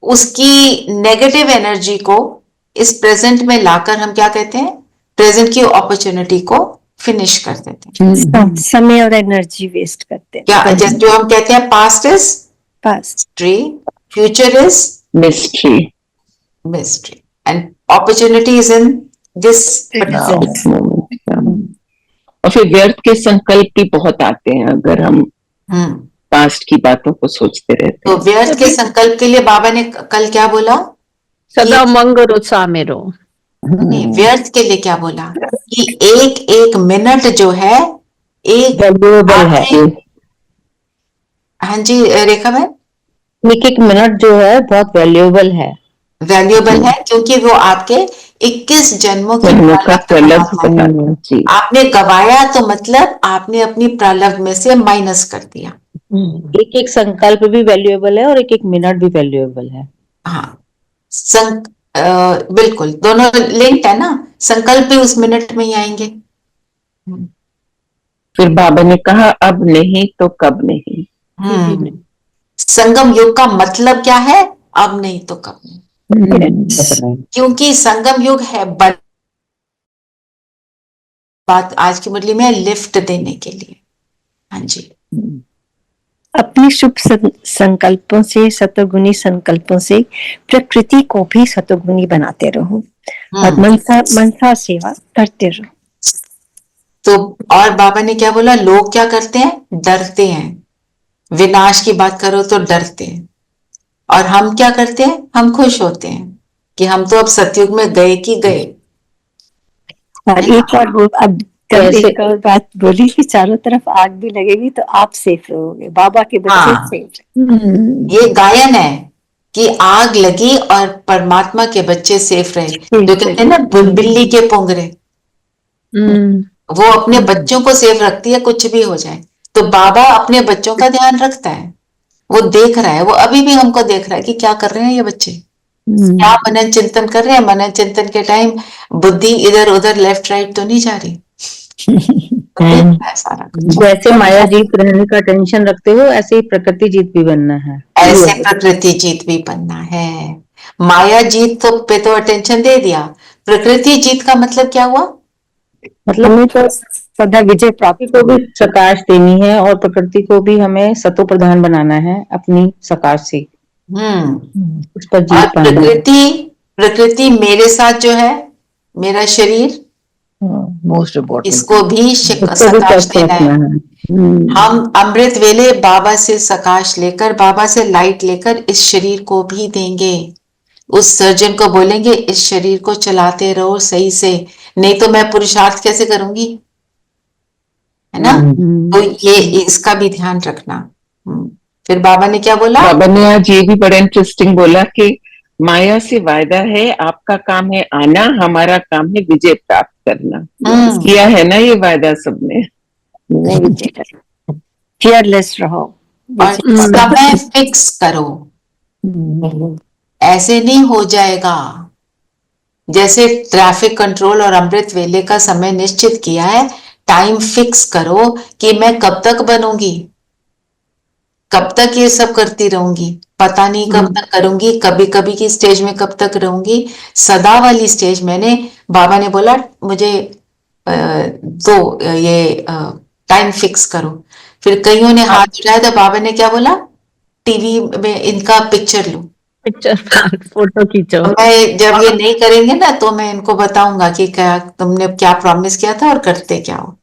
उसकी नेगेटिव एनर्जी को इस प्रेजेंट में लाकर हम क्या कहते हैं, प्रेजेंट की अपॉर्चुनिटी को फिनिश कर देते हैं। समय और एनर्जी वेस्ट करते हैं। क्या जैसे जो हम कहते हैं, past is pastry, future is mystery and opportunity is in this moment. और फिर व्यर्थ के संकल्प भी बहुत आते हैं अगर हम पास्ट की बातों को सोचते रहते हैं। तो व्यर्थ के संकल्प के लिए बाबा ने कल क्या बोला, सदा उमंग और उत्साह में रहो। नहीं, व्यर्थ के लिए क्या बोला कि एक एक मिनट जो है एक वैल्यूएबल है। हाँ जी रेखा बहन, एक एक मिनट जो है बहुत वैल्यूएबल है। वैल्यूएबल है क्योंकि वो आपके 21 जन्मों की प्रारब्ध आपने गवाया, तो मतलब आपने अपनी प्रारब्ध में से माइनस कर दिया। एक एक संकल्प भी वैल्यूएबल है और एक एक मिनट भी वैल्यूएबल है। हाँ, बिल्कुल दोनों लिंक्ड है ना, संकल्प भी उस मिनट में ही आएंगे। फिर बाबा ने कहा अब नहीं तो कब नहीं। संगम युग का मतलब क्या है, अब नहीं तो कब नहीं। क्योंकि संगम युग है बात आज की मुरली में लिफ्ट देने के लिए। हाँ जी, अपनी शुभ संकल्पों से, सतोगुणी संकल्पों से प्रकृति को भी सतोगुणी बनाते रहो और मनसा सेवा करते रहो। तो और बाबा ने क्या बोला, लोग क्या करते हैं, डरते हैं, विनाश की बात करो तो डरते हैं, और हम क्या करते हैं, हम खुश होते हैं कि हम तो अब सतयुग में गए कि गए। और एक और अब एक और बात बोली कि चारों तरफ आग भी लगेगी तो आप सेफ रहोगे, बाबा के बच्चे सेफ। ये गायन है कि आग लगी और परमात्मा के बच्चे सेफ रहे। जो कहते हैं ना बिल्ली के पोंगरे, वो अपने बच्चों को सेफ रखती है कुछ भी हो जाए। तो बाबा अपने बच्चों का ध्यान रखता है, वो देख रहा है, वो अभी भी हमको देख रहा है कि क्या कर रहे हैं ये बच्चे, क्या मनन चिंतन कर रहे हैं। मनन चिंतन के टाइम बुद्धि इधर उधर लेफ्ट राइट तो नहीं जा रही। सारा कुछ जैसे माया जीत रहने का टेंशन रखते हो, ऐसे ही प्रकृति जीत भी बनना है। ऐसे प्रकृति जीत भी बनना है। माया जीत पे तो अटेंशन दे दिया, प्रकृति जीत का मतलब क्या हुआ, मतलब तो सदा विजय प्राप्ति को भी प्रकाश देनी है और प्रकृति को भी हमें सतो प्रधान बनाना है अपनी सकाश से। उस पर जीत पाना। प्रकृति मेरे साथ जो है, मेरा शरीर मोस्ट इम्पोर्टेंट, इसको भी सकाश देना है। हम अमृत वेले बाबा से सकाश लेकर, बाबा से लाइट लेकर इस शरीर को भी देंगे। उस सर्जन को बोलेंगे इस शरीर को चलाते रहो सही से, नहीं तो मैं पुरुषार्थ कैसे करूंगी, है ना। तो ये इसका भी ध्यान रखना। फिर बाबा ने क्या बोला, बाबा ने आज ये भी बड़ा इंटरेस्टिंग बोला कि माया से वायदा है, आपका काम है आना, हमारा काम है विजय प्राप्त करना। किया है ना ये वायदा सबने। फियरलेस रहो और समय फिक्स करो, ऐसे नहीं हो जाएगा। जैसे ट्रैफिक कंट्रोल और अमृत वेले का समय निश्चित किया है, टाइम फिक्स करो कि मैं कब तक बनूंगी, कब तक ये सब करती रहूंगी, पता नहीं कब तक करूंगी, कभी कभी की स्टेज में कब तक रहूंगी, सदा वाली स्टेज। मैंने बाबा ने बोला मुझे दो, ये टाइम फिक्स करो। फिर कईयों ने हाथ उठाया तो बाबा ने क्या बोला, टीवी में इनका पिक्चर लो, पिक्चर फोटो खींचो। मैं जब ये नहीं करेंगे ना तो मैं इनको बताऊंगा कि क्या तुमने क्या प्रॉमिस किया था और करते क्या हो।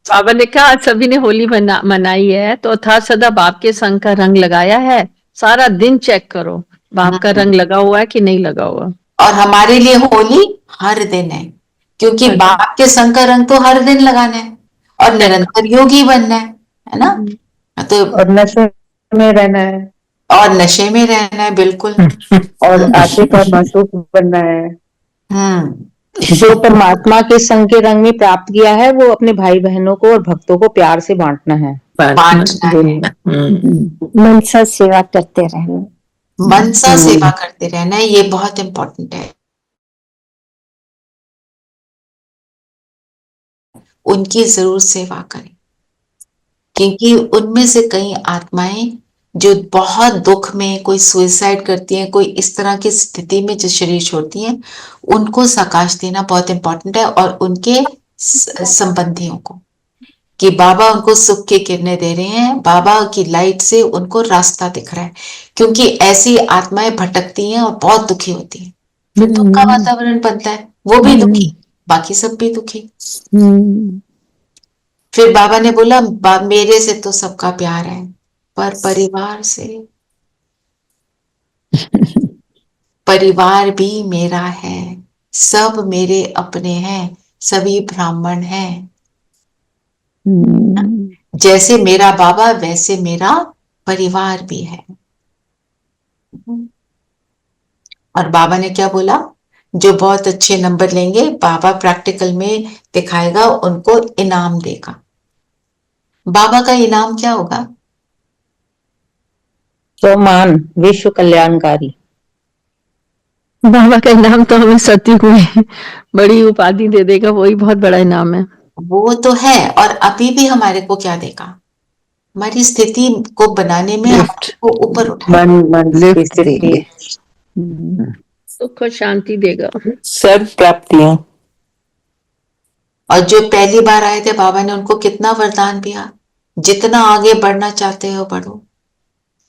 बाबा ने कहा सभी ने होली मनाई है तो अर्थात सदा बाप के संग का रंग लगाया है, सारा दिन चेक करो बाप का रंग लगा हुआ है कि नहीं लगा हुआ। और हमारे लिए होली हर दिन है, क्योंकि बाप के संग का रंग तो हर दिन लगाना है और निरंतर योगी बनना है ना। तो और नशे में रहना है, और नशे में रहना है, बिल्कुल। और आत्मा का मासूक बनना है। जो परमात्मा के संग के रंग में प्राप्त किया है वो अपने भाई बहनों को और भक्तों को प्यार से बांटना है। मनसा सेवा करते रहना, मनसा सेवा करते रहना है, ये बहुत इंपॉर्टेंट है। उनकी जरूर सेवा करें, क्योंकि उनमें से कई आत्माएं जो बहुत दुख में, कोई सुइसाइड करती हैं, कोई इस तरह की स्थिति में जो शरीर छोड़ती हैं, उनको सकाश देना बहुत इंपॉर्टेंट है। और उनके संबंधियों को, कि बाबा उनको सुख की किरणें दे रहे हैं, बाबा की लाइट से उनको रास्ता दिख रहा है, क्योंकि ऐसी आत्माएं भटकती हैं और बहुत दुखी होती हैं, फिर दुख का वातावरण बनता है, वो भी दुखी, बाकी सब भी दुखी। फिर बाबा ने बोला मेरे से तो सबका प्यार है, पर परिवार से, परिवार भी मेरा है, सब मेरे अपने हैं, सभी ब्राह्मण हैं। जैसे मेरा बाबा वैसे मेरा परिवार भी है। और बाबा ने क्या बोला, जो बहुत अच्छे नंबर लेंगे बाबा प्रैक्टिकल में दिखाएगा, उनको इनाम देगा। बाबा का इनाम क्या होगा? सम्मान, विश्व कल्याणकारी। बाबा का इनाम तो हमें सतयुग में बड़ी उपाधि दे देगा, वही बहुत बड़ा इनाम है। वो तो है, और अभी भी हमारे को क्या देगा, हमारी स्थिति को बनाने में आपको ऊपर उठाएगा, सुख और शांति देगा, सर्व प्राप्तियां। और जो पहली बार आए थे बाबा ने उनको कितना वरदान दिया, जितना आगे बढ़ना चाहते हो बढ़ो,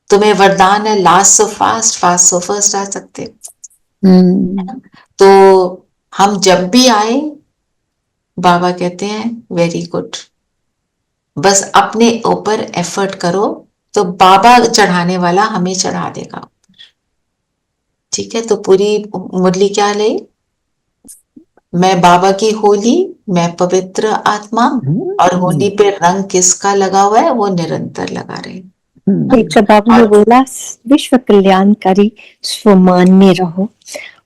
तुम्हें वरदान है last so fast, fast so first आ सकते। तो हम जब भी आए बाबा कहते हैं वेरी गुड, बस अपने ऊपर एफर्ट करो तो बाबा चढ़ाने वाला हमें चढ़ा देगा। ठीक है, तो पूरी मुरली क्या ले, मैं बाबा की होली, मैं पवित्र आत्मा, और होली पे रंग किसका लगा हुआ है, वो निरंतर लगा रहे। जब बाबा ने बोला विश्व कल्याणकारी स्वमान में रहो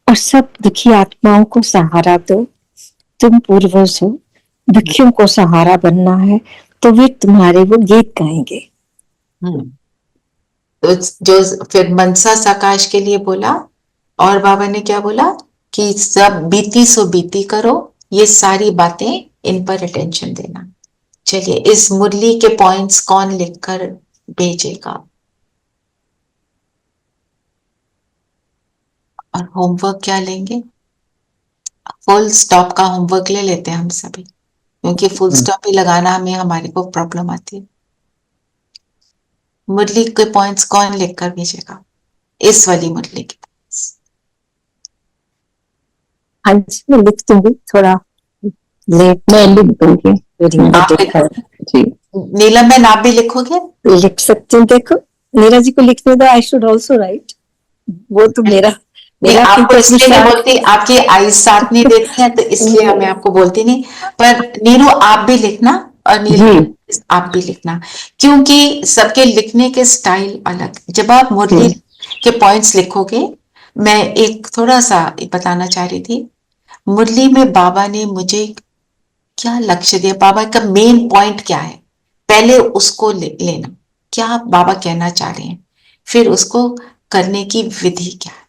और सब दुखी आत्माओं को सहारा दो, तुम पूर्वज हो, दुखियों को सहारा बनना है, तो वे तुम्हारे वो गीत गाएंगे। तो जो फिर मनसा सकाश के लिए बोला, और बाबा ने क्या बोला कि सब बीती सो बीती करो, ये सारी बातें इन पर अटेंशन देना। चलिए, इस मुरली के पॉइंट्स कौन लिखकर भेजेगा, और होमवर्क क्या लेंगे? फुल स्टॉप का होमवर्क ले लेते हैं हम सभी, क्योंकि फुल स्टॉप ही लगाना हमें हमारे को प्रॉब्लम आती है। मुरली के पॉइंट्स कौन लिखकर भेजेगा, इस वाली मुरली के? हाँ जी, मैं लिख दूंगी, थोड़ा लेट मैं लिख दूंगी। नीलम बहन आप भी लिखोगे? लिख सकती हूँ, देखो नीरा जी को लिखने दो, आई शुड ऑल्सो राइट। वो तो मेरा आपको इसलिए नहीं बोलती, आपकी आईज साथ नहीं देती है, तो इसलिए मैं आपको बोलती नहीं। पर नीरू आप भी लिखना, और नीलम आप भी लिखना, क्योंकि सबके लिखने के स्टाइल अलग। जब आप मुरली के पॉइंट्स लिखोगे, मैं एक थोड़ा सा बताना चाह रही थी, मुरली में बाबा ने मुझे क्या लक्ष्य दिया, बाबा का मेन पॉइंट क्या है, पहले उसको लेना, क्या बाबा कहना चाह रहे हैं, फिर उसको करने की विधि क्या है।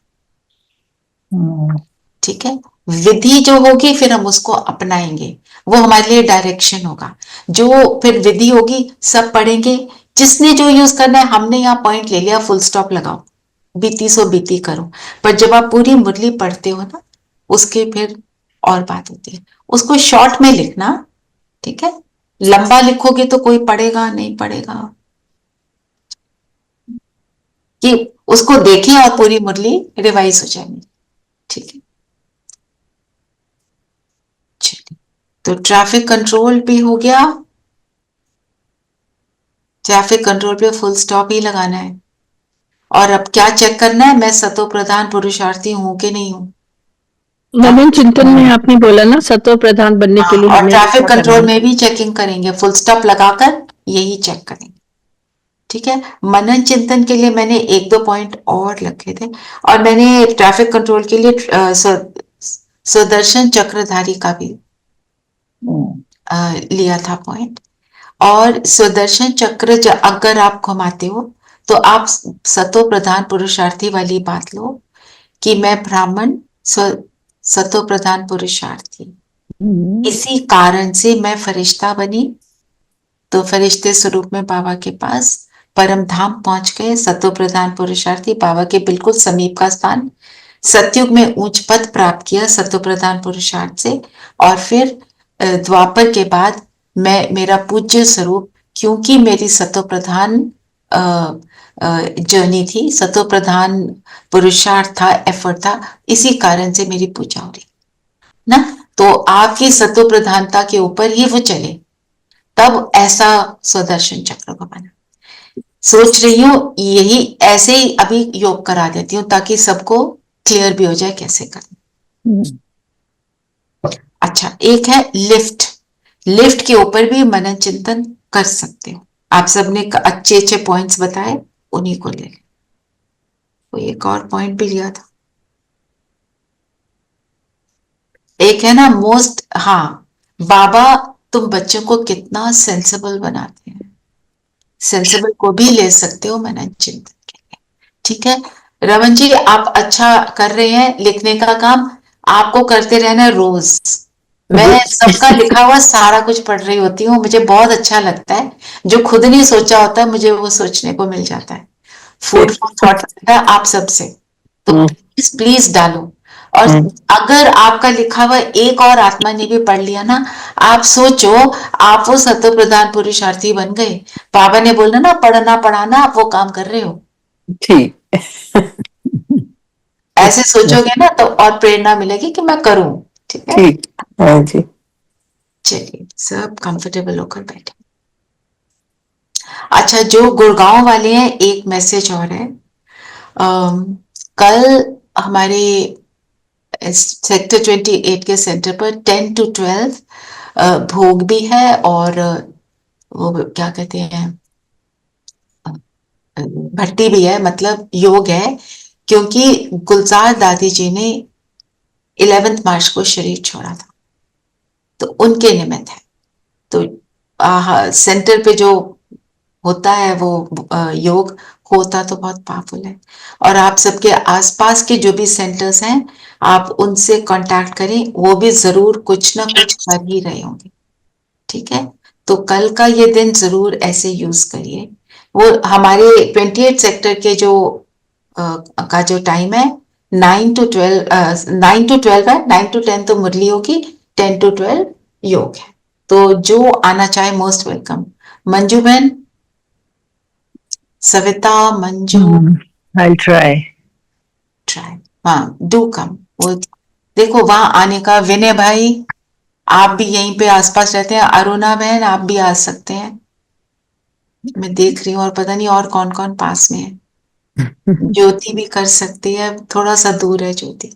ठीक है, विधि जो होगी फिर हम उसको अपनाएंगे, वो हमारे लिए डायरेक्शन होगा। जो फिर विधि होगी सब पढ़ेंगे, जिसने जो यूज करना है, हमने यहाँ पॉइंट ले लिया, फुल स्टॉप लगाओ, बीती सो बीती करो। पर जब आप पूरी मुरली पढ़ते हो ना, उसके फिर और बात होती है। उसको शॉर्ट में लिखना, ठीक है? लंबा लिखोगे तो कोई पढ़ेगा नहीं, पढ़ेगा कि उसको देखें और पूरी मुरली रिवाइज हो जाएगी, ठीक है? चलिए, तो ट्रैफिक कंट्रोल भी हो गया। ट्रैफिक कंट्रोल पे फुल स्टॉप ही लगाना है। और अब क्या चेक करना है, मैं सतो प्रधान पुरुषार्थी हूं कि नहीं हूं। मनन चिंतन में आपने बोला ना सत्व प्रधान बनने के लिए और हमें ट्रैफिक क्या करना कंट्रोल है? में भी चेकिंग करेंगे, फुल स्टॉप लगाकर यही चेक करेंगे, ठीक है? मनन चिंतन के लिए मैंने 1-2 पॉइंट और लिखे थे, और मैंने ट्रैफिक कंट्रोल के लिए सुदर्शन चक्रधारी का भी लिया था पॉइंट। और सुदर्शन चक्र अगर आप घुमाते हो तो आप सतो प्रधान पुरुषार्थी वाली बात लो कि मैं ब्राह्मण सतो प्रधान पुरुषार्थी, इसी कारण से मैं फरिश्ता बनी। तो फरिश्ते स्वरूप में बाबा के पास परम धाम पहुंच गए, सतो प्रधान पुरुषार्थी, बाबा के बिल्कुल समीप का स्थान। सतयुग में उच्च पद प्राप्त किया सतो प्रधान पुरुषार्थ से। और फिर द्वापर के बाद मैं, मेरा पूज्य स्वरूप, क्योंकि मेरी सतो प्रधान जर्नी थी, सतो प्रधान पुरुषार्थ था, एफर्ट था, इसी कारण से मेरी पूजा हो रही ना। तो आपकी सतो प्रधानता के ऊपर ही वो चले, तब ऐसा सुदर्शन चक्र को बना। सोच रही हूँ यही ऐसे ही अभी योग करा देती हूँ ताकि सबको क्लियर भी हो जाए कैसे करना। अच्छा, एक है लिफ्ट। लिफ्ट के ऊपर भी मनन चिंतन कर सकते हो। आप सबने अच्छे अच्छे पॉइंट्स बताए, उन्हीं को ले लें। कोई एक और पॉइंट भी लिया था, एक है ना मोस्ट, हाँ, बाबा तुम बच्चों को कितना सेंसिबल बनाते हैं। सेंसिबल को भी ले सकते हो मनन चिंतन के लिए, ठीक है? रमन जी, आप अच्छा कर रहे हैं लिखने का काम, आपको करते रहना रोज। मैं सबका लिखा हुआ सारा कुछ पढ़ रही होती हूँ, मुझे बहुत अच्छा लगता है। जो खुद नहीं सोचा होता मुझे वो सोचने को मिल जाता है। फूड फॉर थॉट मिलता है आप सबसे, तो प्लीज प्लीज डालो। और अगर आपका लिखा हुआ एक और आत्मा ने भी पढ़ लिया ना, आप सोचो आप वो सतो प्रधान पुरुषार्थी बन गए। बाबा ने बोला ना, पढ़ना पढ़ाना, आप वो काम कर रहे हो। ठीक ऐसे सोचोगे ना तो और प्रेरणा मिलेगी कि मैं करूं, ठीक है? ठीक, हाँ जी। चलिए, सब कंफर्टेबल होकर बैठे। अच्छा, जो गुड़गांव वाले हैं, एक मैसेज और है। कल हमारे सेक्टर 28 के सेंटर पर 10 to 12 भोग भी है, और वो क्या कहते हैं, भट्टी भी है, मतलब योग है, क्योंकि गुलजार दादी जी ने 11 मार्च को शरीर छोड़ा था, तो उनके निमित्त है। तो सेंटर पे जो होता है वो योग होता तो बहुत पावरफुल है। और आप सबके आसपास के जो भी सेंटर्स हैं, आप उनसे कांटेक्ट करें, वो भी जरूर कुछ ना कुछ कर ही रहे होंगे, ठीक है? तो कल का ये दिन जरूर ऐसे यूज करिए। वो हमारे 28 सेक्टर के जो का जो टाइम है 9 to 12, 9 to 12 है, 9 to 10 तो मुरली होगी, 10 to 12 योग है। तो जो आना चाहे मोस्ट वेलकम। मंजू बहन, Savita, Manju, I'll try. Try, हाँ, डू कम। वो देखो वहां आने का, विनय भाई आप भी यहीं पे आसपास रहते हैं, अरुणा बहन आप भी आ सकते हैं, मैं देख रही हूँ, और पता नहीं और कौन कौन पास में है। ज्योति भी कर सकती है, थोड़ा सा दूर है ज्योति।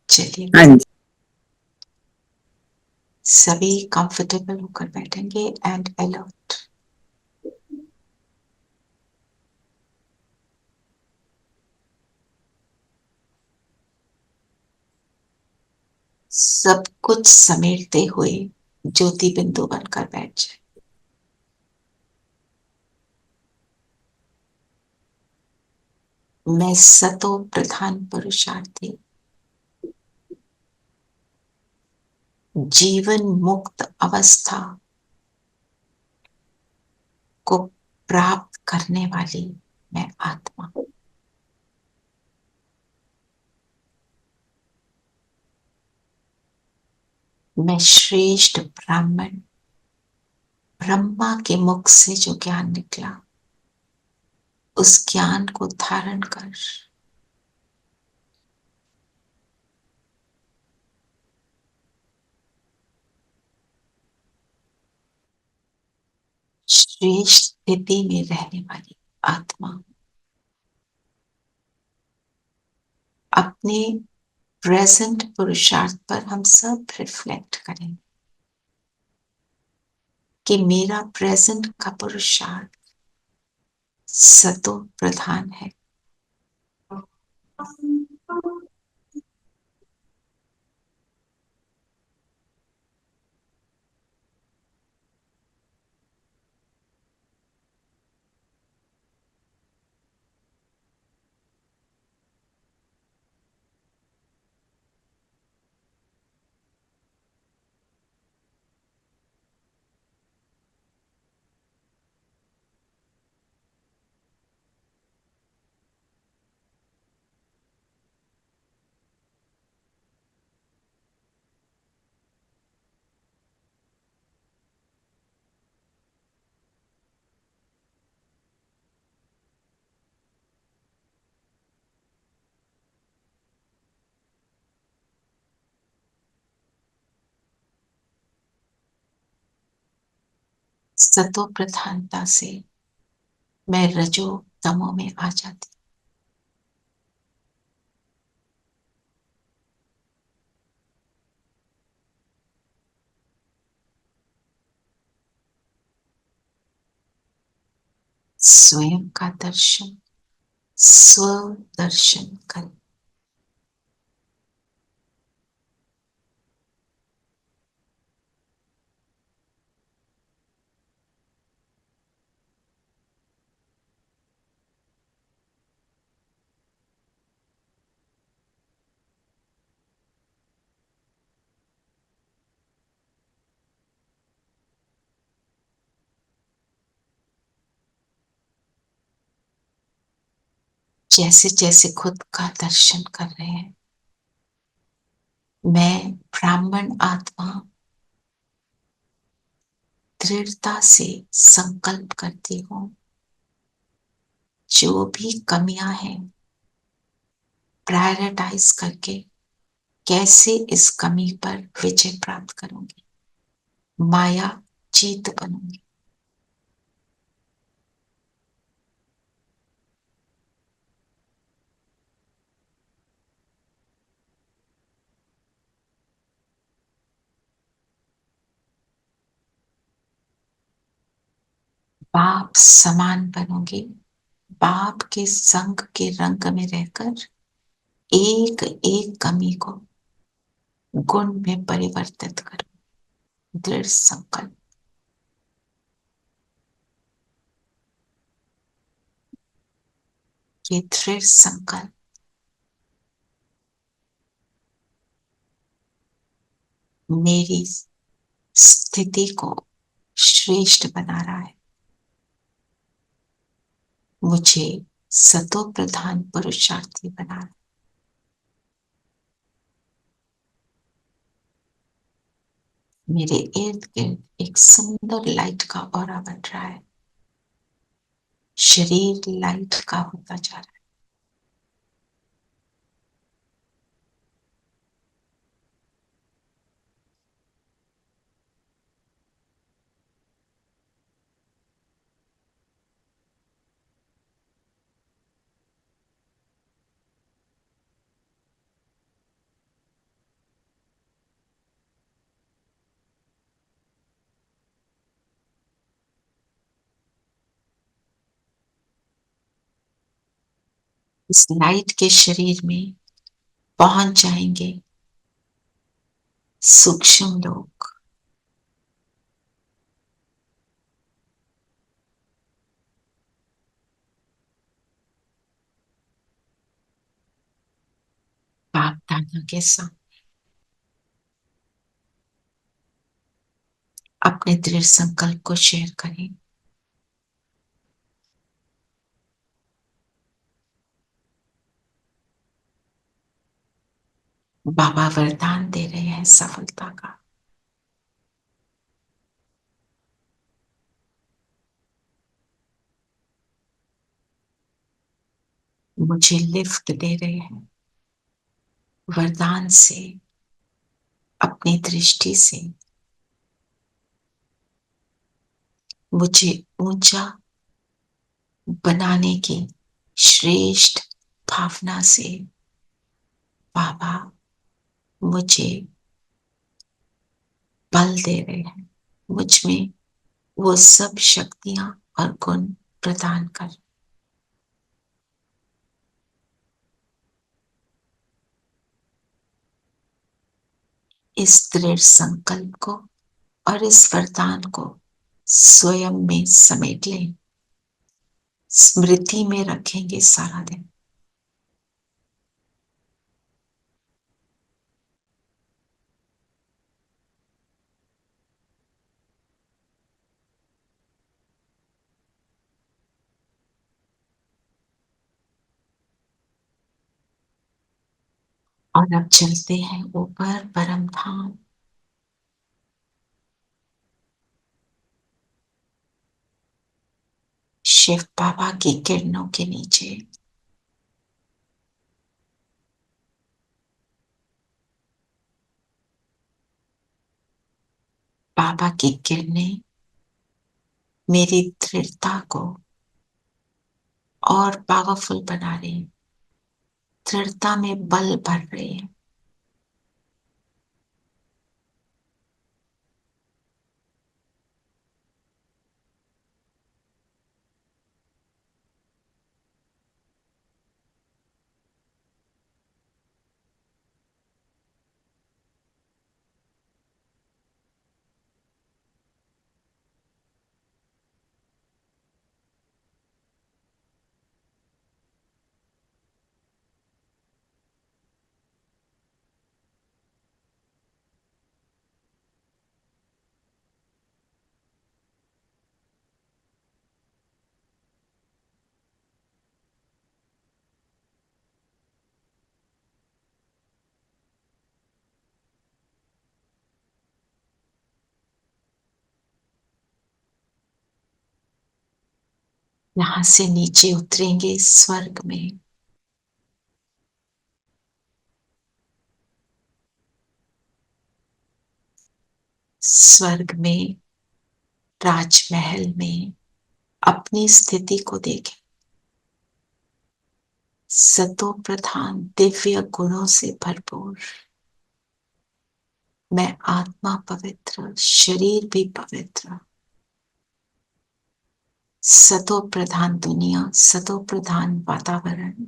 चलिए, हाँ जी। सभी कंफर्टेबल होकर बैठेंगे एंड अलर्ट। सब कुछ समेटते हुए ज्योति बिंदु बनकर बैठ जाए। मैं सतो प्रधान पुरुषार्थी, जीवन मुक्त अवस्था को प्राप्त करने वाली मैं आत्मा। मैं श्रेष्ठ ब्राह्मण ब्रह्मा के मुख से जो ज्ञान निकला उस ज्ञान को धारण कर श्रेष्ठ स्थिति में रहने वाली आत्मा अपने प्रेजेंट पुरुषार्थ पर हम सब रिफ्लेक्ट करें कि मेरा प्रेजेंट का पुरुषार्थ सतो प्रधान है। सतो प्रधानता से मैं रजो तमो में आ जाती। स्वयं का दर्शन स्व दर्शन कर जैसे जैसे खुद का दर्शन कर रहे हैं मैं ब्राह्मण आत्मा दृढ़ता से संकल्प करती हूँ जो भी कमियां हैं प्रायोरिटाइज करके कैसे इस कमी पर विजय प्राप्त करूंगी माया जीत बनूंगी। बाप समान बनूंगी बाप के संग के रंग में रहकर एक एक कमी को गुण में परिवर्तित करूं दृढ़ संकल्प। ये दृढ़ संकल्प मेरी स्थिति को श्रेष्ठ बना रहा है मुझे सतो प्रधान पुरुषार्थी बना रहा है। मेरे इर्द गिर्द एक सुंदर लाइट का ऑरा बन रहा है शरीर लाइट का होता जा रहा है। इस लाइट के शरीर में पहुंच जाएंगे सूक्ष्म लोग बाप दादा के साथ अपने दृढ़ संकल्प को शेयर करें। बाबा वरदान दे रहे हैं सफलता का मुझे लिफ्ट दे रहे हैं वरदान से, अपनी दृष्टि से। मुझे ऊंचा बनाने की श्रेष्ठ भावना से बाबा मुझे बल दे रहे हैं। मुझ में वो सब शक्तियां और गुण प्रदान कर। इस दृढ़ संकल्प को और इस वरदान को स्वयं में समेट लें, स्मृति में रखेंगे सारा दिन। और अब चलते हैं ऊपर परम धाम। शिव बाबा की किरणों के नीचे बाबा की किरणें मेरी दृढ़ता को और पावरफुल बना रही हैं, दृढ़ता में बल भर रही है। यहां से नीचे उतरेंगे स्वर्ग में। स्वर्ग में राजमहल में अपनी स्थिति को देखें। सतो प्रधान दिव्य गुणों से भरपूर। मैं आत्मा पवित्र, शरीर भी पवित्र। सतो प्रधान दुनिया, सतो प्रधान वातावरण।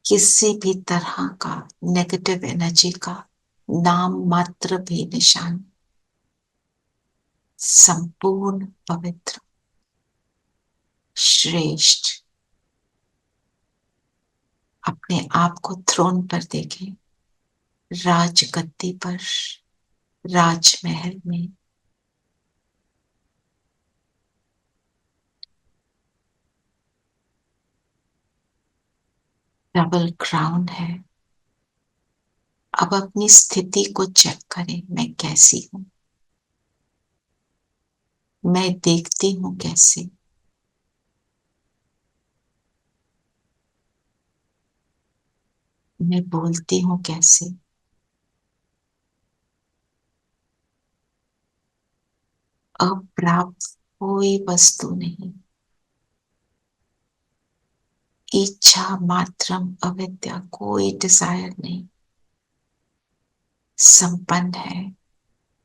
किसी भी तरह का नेगेटिव एनर्जी का नाम मात्र भी निशान। संपूर्ण पवित्र, श्रेष्ठ। अपने आप को थ्रोन पर देखें, राजगद्दी पर, राजमहल में। डबल क्राउन है। अब अपनी स्थिति को चेक करें, मैं कैसी हूं, मैं देखती हूं कैसे, मैं बोलती हूं कैसे। अप्राप्त कोई वस्तु नहीं, इच्छा मात्रम अविद्या, कोई डिजायर नहीं। संपन्न है,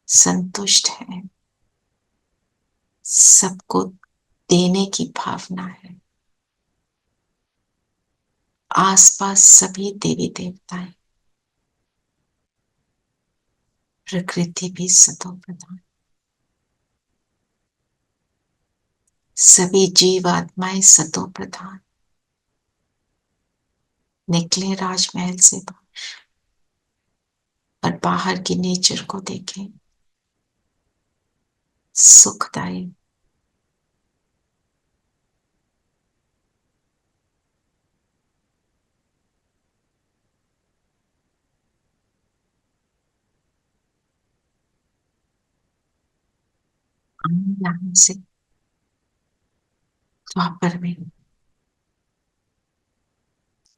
संतुष्ट है, सबको देने की भावना है। आसपास सभी देवी देवताएं, प्रकृति भी सतो प्रधान। सभी जीव आत्माएं सतो प्रधान। निकले राजमहल से बाहर और बाहर की नेचर को देखें, सुखदायी। यहाँ से द्वापर में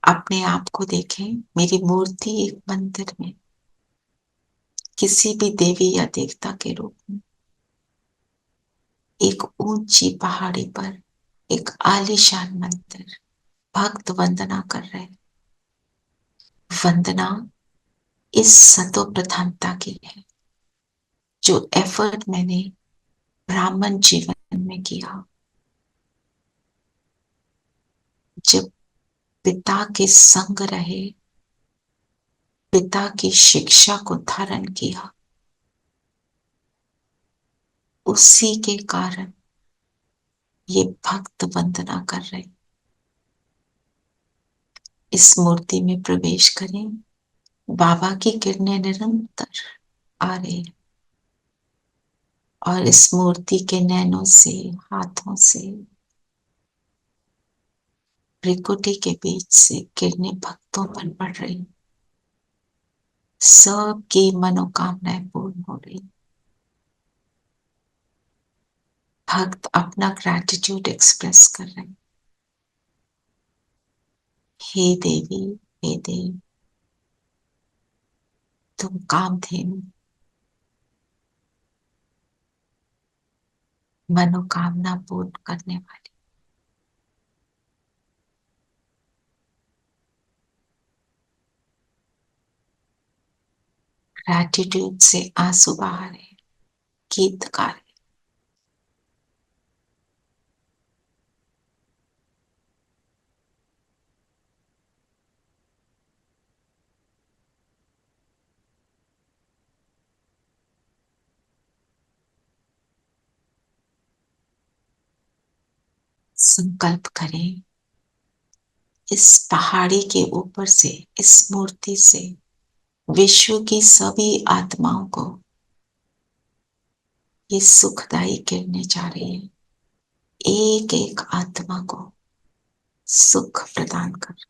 अपने आप को देखें, मेरी मूर्ति एक मंदिर में, किसी भी देवी या देवता के रूप में, एक ऊंची पहाड़ी पर एक आलीशान मंदिर, भक्त वंदना कर रहे। वंदना इस सतो प्रधानता की है जो एफर्ट मैंने ब्राह्मण जीवन में किया, जब पिता के संग रहे, पिता की शिक्षा को धारण किया, उसी के कारण ये भक्त वंदना कर रहे। इस मूर्ति में प्रवेश करें, बाबा की किरणें निरंतर आ रही हैं और इस मूर्ति के नैनों से, हाथों से, भ्रिकुटी के बीच से किरणें भक्तों पर पड़ रही, सबकी मनोकामनाएं पूर्ण हो रही। भक्त अपना ग्रैटिट्यूड एक्सप्रेस कर रहे। हे देवी, हे देव, तुम कामधेनु, मनोकामना पूर्ण करने वाली। ग्रैटिट्यूड से आंसू बहा रहे, गीत गा रहे। संकल्प करें, इस पहाड़ी के ऊपर से, इस मूर्ति से विश्व की सभी आत्माओं को ये सुखदायी किरणें जा रही है, एक एक आत्मा को सुख प्रदान कर।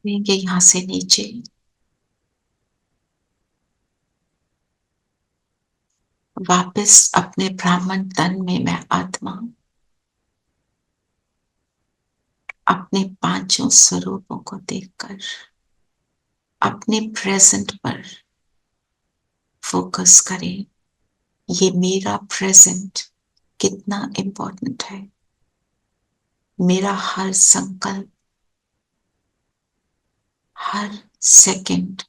उठेंगे यहां से नीचे, वापस अपने ब्राह्मण तन में मैं आत्मा अपने पांचों स्वरूपों को देखकर अपने प्रेजेंट पर फोकस करें। ये मेरा प्रेजेंट कितना इंपॉर्टेंट है। मेरा हर संकल्प, हर सेकंड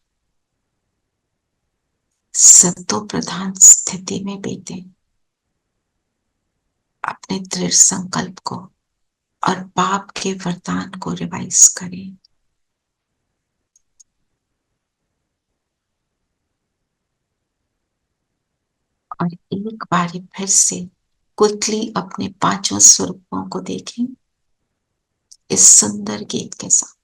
सत्तो प्रधान स्थिति में बीते। अपने दृढ़ संकल्प को और पाप के वरदान को रिवाइज करें। और एक बारी फिर से क्विकली अपने पांचों स्वरूपों को देखें इस सुंदर गीत के साथ।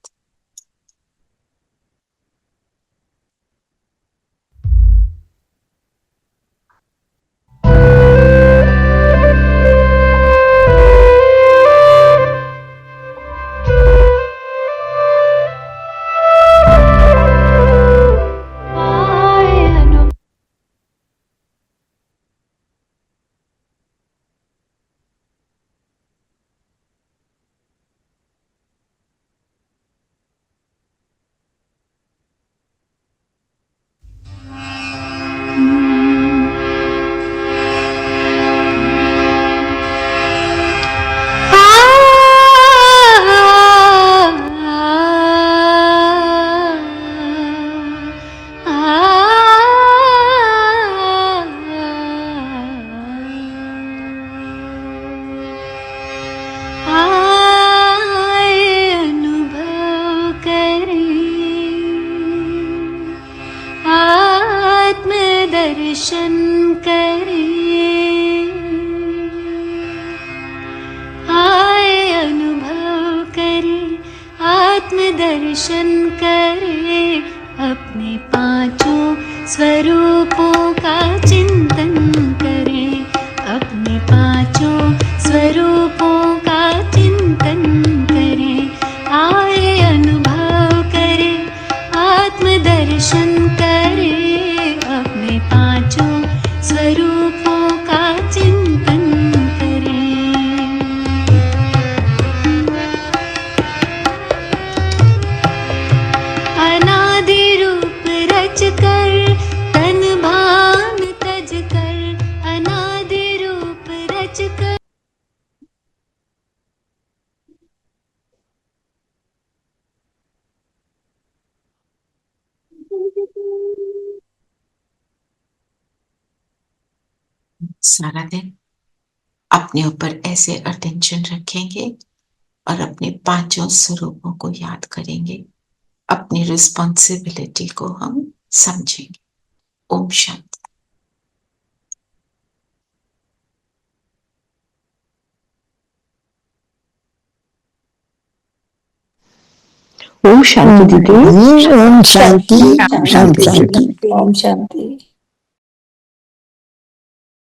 दर्शन करे, आए अनुभव करे, आत्मदर्शन करे, अपने पांचों स्वरूपों का चिंतन करे, अपने पांचों स्वरूपों का चिंतन करे, आए अनुभव करे, आत्मदर्शन करे, अपने पांचों स्वरूपों का चिंतन करे। अनादि रूप रच कर तन भान तज कर, अनादि रूप रच कर। सारा दिन अपने ऊपर ऐसे अटेंशन रखेंगे और अपने पांचों स्वरूपों को याद करेंगे, अपनी रिस्पॉन्सिबिलिटी को हम समझेंगे। ओम शांति। ओम शांति दीदी। ओम शांति। ओम शांति।